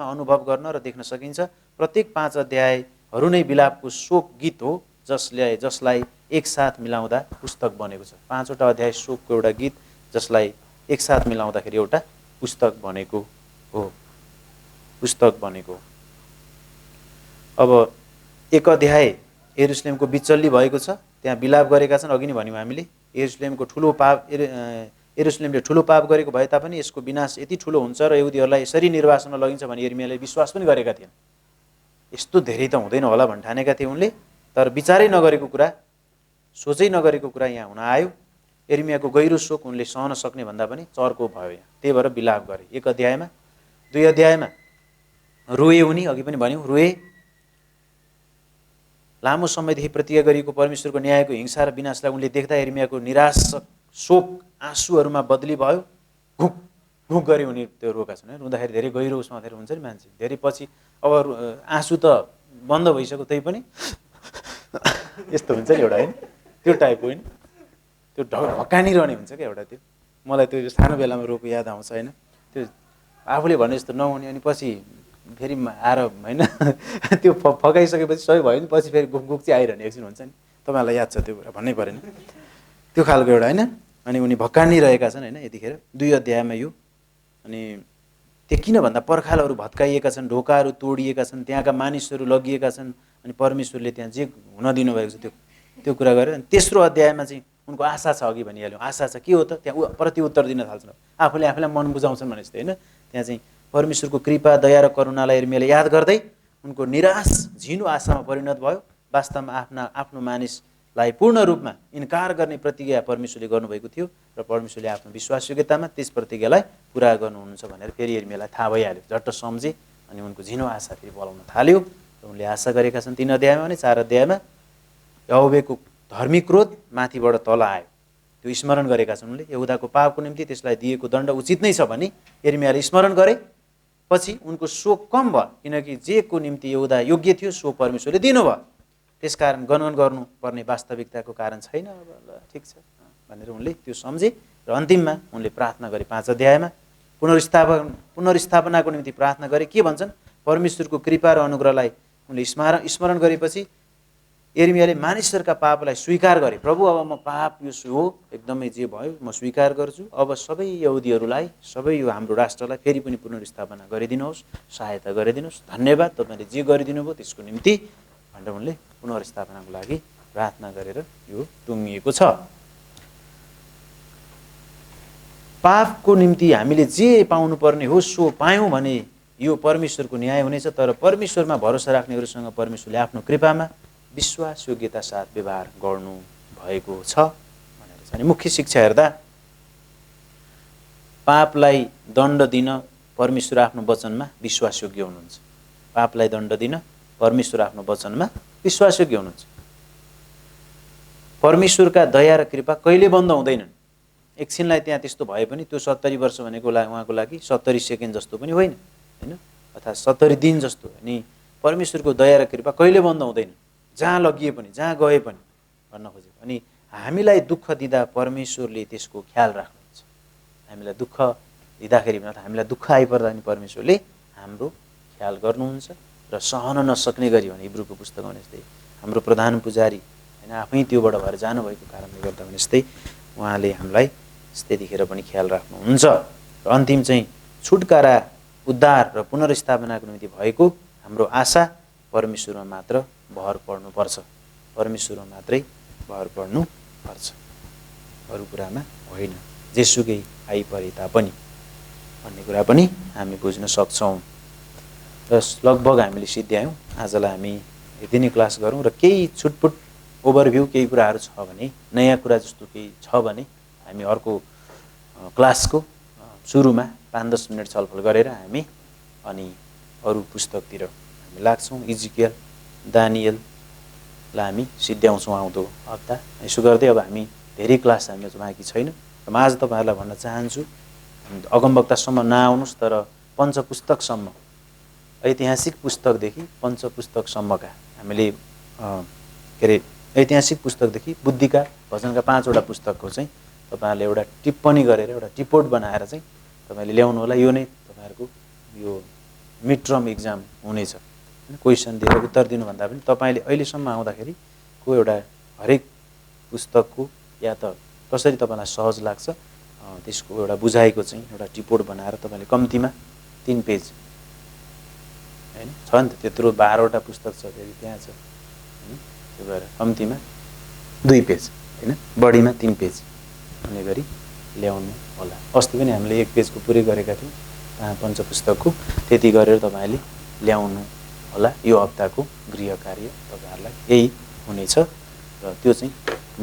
अनुभव गर्न र देख्न सकिन्छ। प्रत्येक 5 अध्यायहरू नै विलापको शोक गीत हो, जसलाई एकसाथ मिलाउँदा पुस्तक बनेको छ। 5वटा अध्याय शोकको एउटा गीत, जसलाई एकसाथ मिलाउँदाखेरि एउटा पुस्तक बनेको हो, पुस्तक बनेको। अब एक अध्याय यरुशलेमको बिचल्ली भएको छ, त्यहाँ विलाप गरेका छन्। अघि नै भन्यौँ हामीले, यरुशलेमले ठुलो पाप गरेको भए तापनि यसको विनाश यति ठुलो हुन्छ र यहुदीहरूलाई यसरी निर्वासनमा लगिन्छ भने यिर्मयाले विश्वास पनि गरेका थिएन। यस्तो धेरै त हुँदैन होला भन् ठानेका थिए उनले, तर विचारै नगरेको कुरा, सोचै नगरेको कुरा यहाँ हुन आयो। यिर्मयाको गहिरो शोक उनले सहन सक्ने भन्दा पनि चर्को भयो यहाँ, त्यही भएर विलाप गरे। 1 अध्यायमा, 2 अध्यायमा रोए उनी, अघि पनि भन्यौँ रोए। लामो समयदेखि प्रतिज्ञा गरिएको परमेश्वरको न्यायको हिंसा र विनाशलाई उनले देख्दा यिर्मयाको निराश शोक आँसुहरूमा बदली भयो। घुक घुक गरी उनी त्यो रोका छन्। रुँदाखेरि धेरै गहिरो उसमा हुन्छ नि मान्छे, धेरै पछि अब आँसु त बन्द भइसक्यो त्यही पनि यस्तो हुन्छ नि एउटा, होइन त्यो टाइपको, होइन त्यो ढकानिरहने हुन्छ क्या एउटा। त्यो मलाई त्यो सानो बेलामा रोको याद आउँछ, होइन त्यो आफूले भने जस्तो नहुने, अनि पछि फेरि आएर होइन त्यो फकाइसकेपछि सही भयो नि, पछि फेरि गुक चाहिँ आइरहने एकछिन हुन्छ नि। तपाईँहरूलाई याद छ त्यो कुरा, भन्नै परेन, त्यो खालको एउटा, होइन। अनि उनी भक्कानिरहेका छन्, होइन यतिखेर 2 अध्यायमा यो। अनि त्यो किन भन्दा पर्खालहरू भत्काइएका छन्, ढोकाहरू तोडिएका छन्, त्यहाँका मानिसहरू लगिएका छन्, अनि परमेश्वरले त्यहाँ जे हुन दिनुभएको छ त्यो कुरा गरेर। अनि तेस्रो अध्यायमा चाहिँ उनको आशा छ, अघि भनिहाल्यौँ आशा छ। के हो त? त्यहाँ प्रतिउत्तर दिन थाल्छन्, आफूले आफूलाई मन बुझाउँछन् भने जस्तै, होइन। त्यहाँ चाहिँ परमेश्वरको कृपा दया र करुणालाई यिर्मयाले याद गर्दै उनको निराश झिनो आशामा परिणत भयो। वास्तवमा आफ्नो मानिसलाई पूर्ण रूपमा इन्कार गर्ने प्रतिज्ञा परमेश्वरले गर्नुभएको थियो र परमेश्वरले आफ्नो विश्वासयोग्यतामा त्यस प्रतिज्ञालाई पुरा गर्नुहुन्छ भनेर फेरि यिर्मयालाई थाहा भइहाल्यो, झट्ट सम्झे। अनि उनको झिनो आशा फेरि बलाउन थाल्यो र उनले आशा गरेका छन्। 3 अध्यायमा भने 4 अध्यायमा यहोवाको धार्मिक क्रोध माथिबाट तल आयो, त्यो स्मरण गरेका छन् उनले। यहुदाको पापको निम्ति त्यसलाई दिएको दण्ड उचित नै छ भने यिर्मयाले स्मरण गरे। पछि उनको शोक कम भयो, किनकि जेको निम्ति यहुदा योग्य थियो सो परमेश्वरले दिनुभयो। त्यसकारण गणन गर्नुपर्ने वास्तविकताको कारण छैन। अब ल ठिक छ भनेर उनले त्यो सम्झे र अन्तिममा उनले प्रार्थना गरे। 5 अध्यायमा पुनर्स्थापनाको निम्ति प्रार्थना गरे। के भन्छन्? परमेश्वरको कृपा र अनुग्रहलाई उनले स्मरण गरेपछि यिर्मयाले मानिसहरूका पापलाई स्वीकार गरे। प्रभु, अब म पाप यो हो, एकदमै जे भयो म स्वीकार गर्छु। अब सबै यहुदीहरूलाई, सबै यो हाम्रो राष्ट्रलाई फेरि पनि पुनर्स्थापना गरिदिनुहोस्, सहायता गरिदिनुहोस्। धन्यवाद, तपाईँले जे गरिदिनु भयो त्यसको निम्ति भनेर उनले पुनर्स्थापनाको लागि प्रार्थना गरेर यो टुङ्गिएको छ। पापको निम्ति हामीले जे पाउनुपर्ने हो सो पायौँ भने यो परमेश्वरको न्याय हुनेछ। तर परमेश्वरमा भरोसा राख्नेहरूसँग परमेश्वरले आफ्नो कृपामा विश्वास योग्यता साथ व्यवहार गर्नु भएको छ भनेर चाहिँ। मुख्य शिक्षा हेर्दा पापलाई दण्ड दिन परमेश्वर आफ्नो वचनमा विश्वासयोग्य हुनुहुन्छ। पापलाई दण्ड दिन परमेश्वर आफ्नो वचनमा विश्वासयोग्य हुनुहुन्छ। परमेश्वरका दया र कृपा कहिले बन्द हुँदैनन्। एकछिनलाई त्यहाँ त्यस्तो भए पनि त्यो 70 वर्ष भनेको उहाँको लागि 70 सेकेन्ड जस्तो पनि होइन, होइन, अर्थात् 70 दिन जस्तो। अनि परमेश्वरको दया र कृपा कहिले बन्द हुँदैन, जहाँ लगिए पनि, जहाँ गए पनि भन्न खोजेको। अनि हामीलाई दुःख दिँदा परमेश्वरले त्यसको ख्याल राख्नुहुन्छ। हामीलाई दुःख दिँदाखेरि पनि, हामीलाई दुःख आइपर्दा पनि परमेश्वरले हाम्रो ख्याल गर्नुहुन्छ र सहन नसक्ने गरी भने हिब्रूको पुस्तकमा भने जस्तै हाम्रो प्रधान पुजारी होइन आफै त्योबाट भएर जानुभएको कारणले गर्दा भने जस्तै उहाँले हामीलाई त्यतिखेर पनि ख्याल राख्नुहुन्छ। र अन्तिम चाहिँ छुटकारा, उद्धार र पुनर्स्थापनाको निम्ति भएको हाम्रो आशा परमेश्वरमा मात्र भर पर्नुपर्छ। परमेश्वरमा मात्रै भर पर्नुपर्छ, अरू कुरामा होइन, जेसुकै आइपरे तापनि भन्ने कुरा पनि हामी बुझ्न सक्छौँ। र लगभग हामीले सिद्ध्यायौँ। आजलाई हामी यति नै क्लास गरौँ र केही छुटपुट ओभरभ्यू केही कुराहरू छ भने, नयाँ कुरा जस्तो केही छ भने हामी अर्को क्लासको सुरुमा 5-10 मिनट छलफल गरेर हामी अनि अरू पुस्तकतिर हामी लाग्छौँ। इजिकियल, दानिएललाई हामी सिद्ध्याउँछौँ आउँदो हप्ता। यसो गर्दै अब हामी धेरै क्लास हामीमा बाँकी छैन। र म आज तपाईँहरूलाई भन्न चाहन्छु, अगमवक्तासम्म नआउनुहोस्, तर पञ्चपुस्तकसम्म, ऐतिहासिक पुस्तकदेखि पञ्चपुस्तकसम्मका हामीले के अरे ऐतिहासिक पुस्तकदेखि बुद्धिका, भजनका 5वटा पुस्तकको चाहिँ तपाईँहरूले एउटा टिप्पणी गरेर एउटा रिपोर्ट बनाएर चाहिँ तपाईँले ल्याउनु होला। यो नै तपाईँहरूको यो मिड टर्म इक्जाम हुनेछ। क्वेसन दिएर उत्तर दिनुभन्दा पनि तपाईँले अहिलेसम्म आउँदाखेरि को एउटा हरेक पुस्तकको या त कसरी तपाईँलाई सहज लाग्छ त्यसको एउटा बुझाइको चाहिँ एउटा रिपोर्ट बनाएर तपाईँले कम्तीमा 3 पेज, हैन, छ नि त त्यत्रो 12वटा पुस्तक छ, फेरि त्यहाँ छ, हैन, त्यो भएर कम्तीमा 2 पेज, हैन, बढीमा 3 पेज हुने गरी ल्याउनु होला। अस्ति पनि हामीले 1 पेजको पुरै गरेका थियौँ पञ्चपुस्तकको। त्यति गरेर तपाईँले ल्याउनु होला। यो हप्ताको गृह कार्य तपाईँहरूलाई यही हुनेछ र त्यो चाहिँ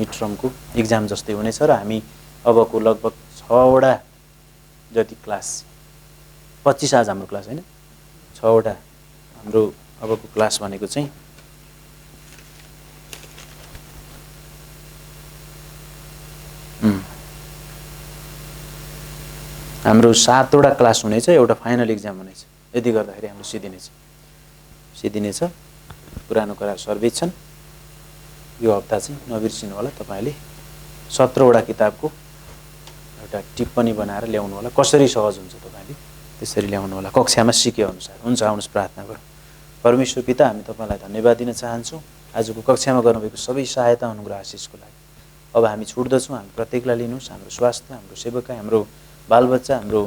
मिड टर्मको इक्जाम जस्तै हुनेछ। र हामी अबको लगभग 6वटा जति क्लास, 25 आज हाम्रो क्लास, हैन, 6वटा हाम्रो अबको क्लास भनेको चाहिँ हाम्रो 7वटा क्लास हुनेछ, एउटा फाइनल इक्जाम हुनेछ। यति गर्दाखेरि हाम्रो सिद्धिनेछ पुरानो कुरा सर्वेक्षण। यो हप्ता चाहिँ नबिर्सिनु होला। तपाईँले 17वटा किताबको एउटा टिप्पणी बनाएर ल्याउनु होला। कसरी सहज हुन्छ तपाईँले त्यसरी ल्याउनु होला कक्षामा सिके अनुसार। हुन्छ, आउनुहोस् प्रार्थना गरौँ। परमेश्वर पिता, हामी तपाईँलाई धन्यवाद दिन चाहन्छौँ आजको कक्षामा गर्नुभएको सबै सहायता, अनुग्रह, आशिषको लागि। अब हामी छुट्दछौँ। हामी प्रत्येकलाई लिनुहोस्, हाम्रो स्वास्थ्य, हाम्रो सेवकाई, हाम्रो बालबच्चा, हाम्रो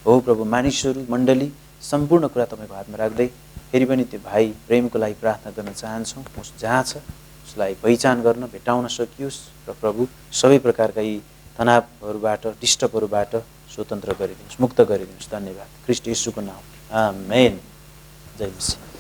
हो प्रभु मानिसहरू, मण्डली, सम्पूर्ण कुरा तपाईँको हातमा राख्दै फेरि पनि त्यो भाइ प्रेमको लागि प्रार्थना गर्न चाहन्छौँ। उस जहाँ छ उसलाई पहिचान गर्न भेटाउन सकियोस् र प्रभु सबै प्रकारका यी तनावहरूबाट, डिस्टर्बहरूबाट स्वतन्त्र गरिदिनुहोस्, मुक्त गरिदिनुहोस्। धन्यवाद ख्रीष्ट येशूको नाम, आमेन। जय मसीह।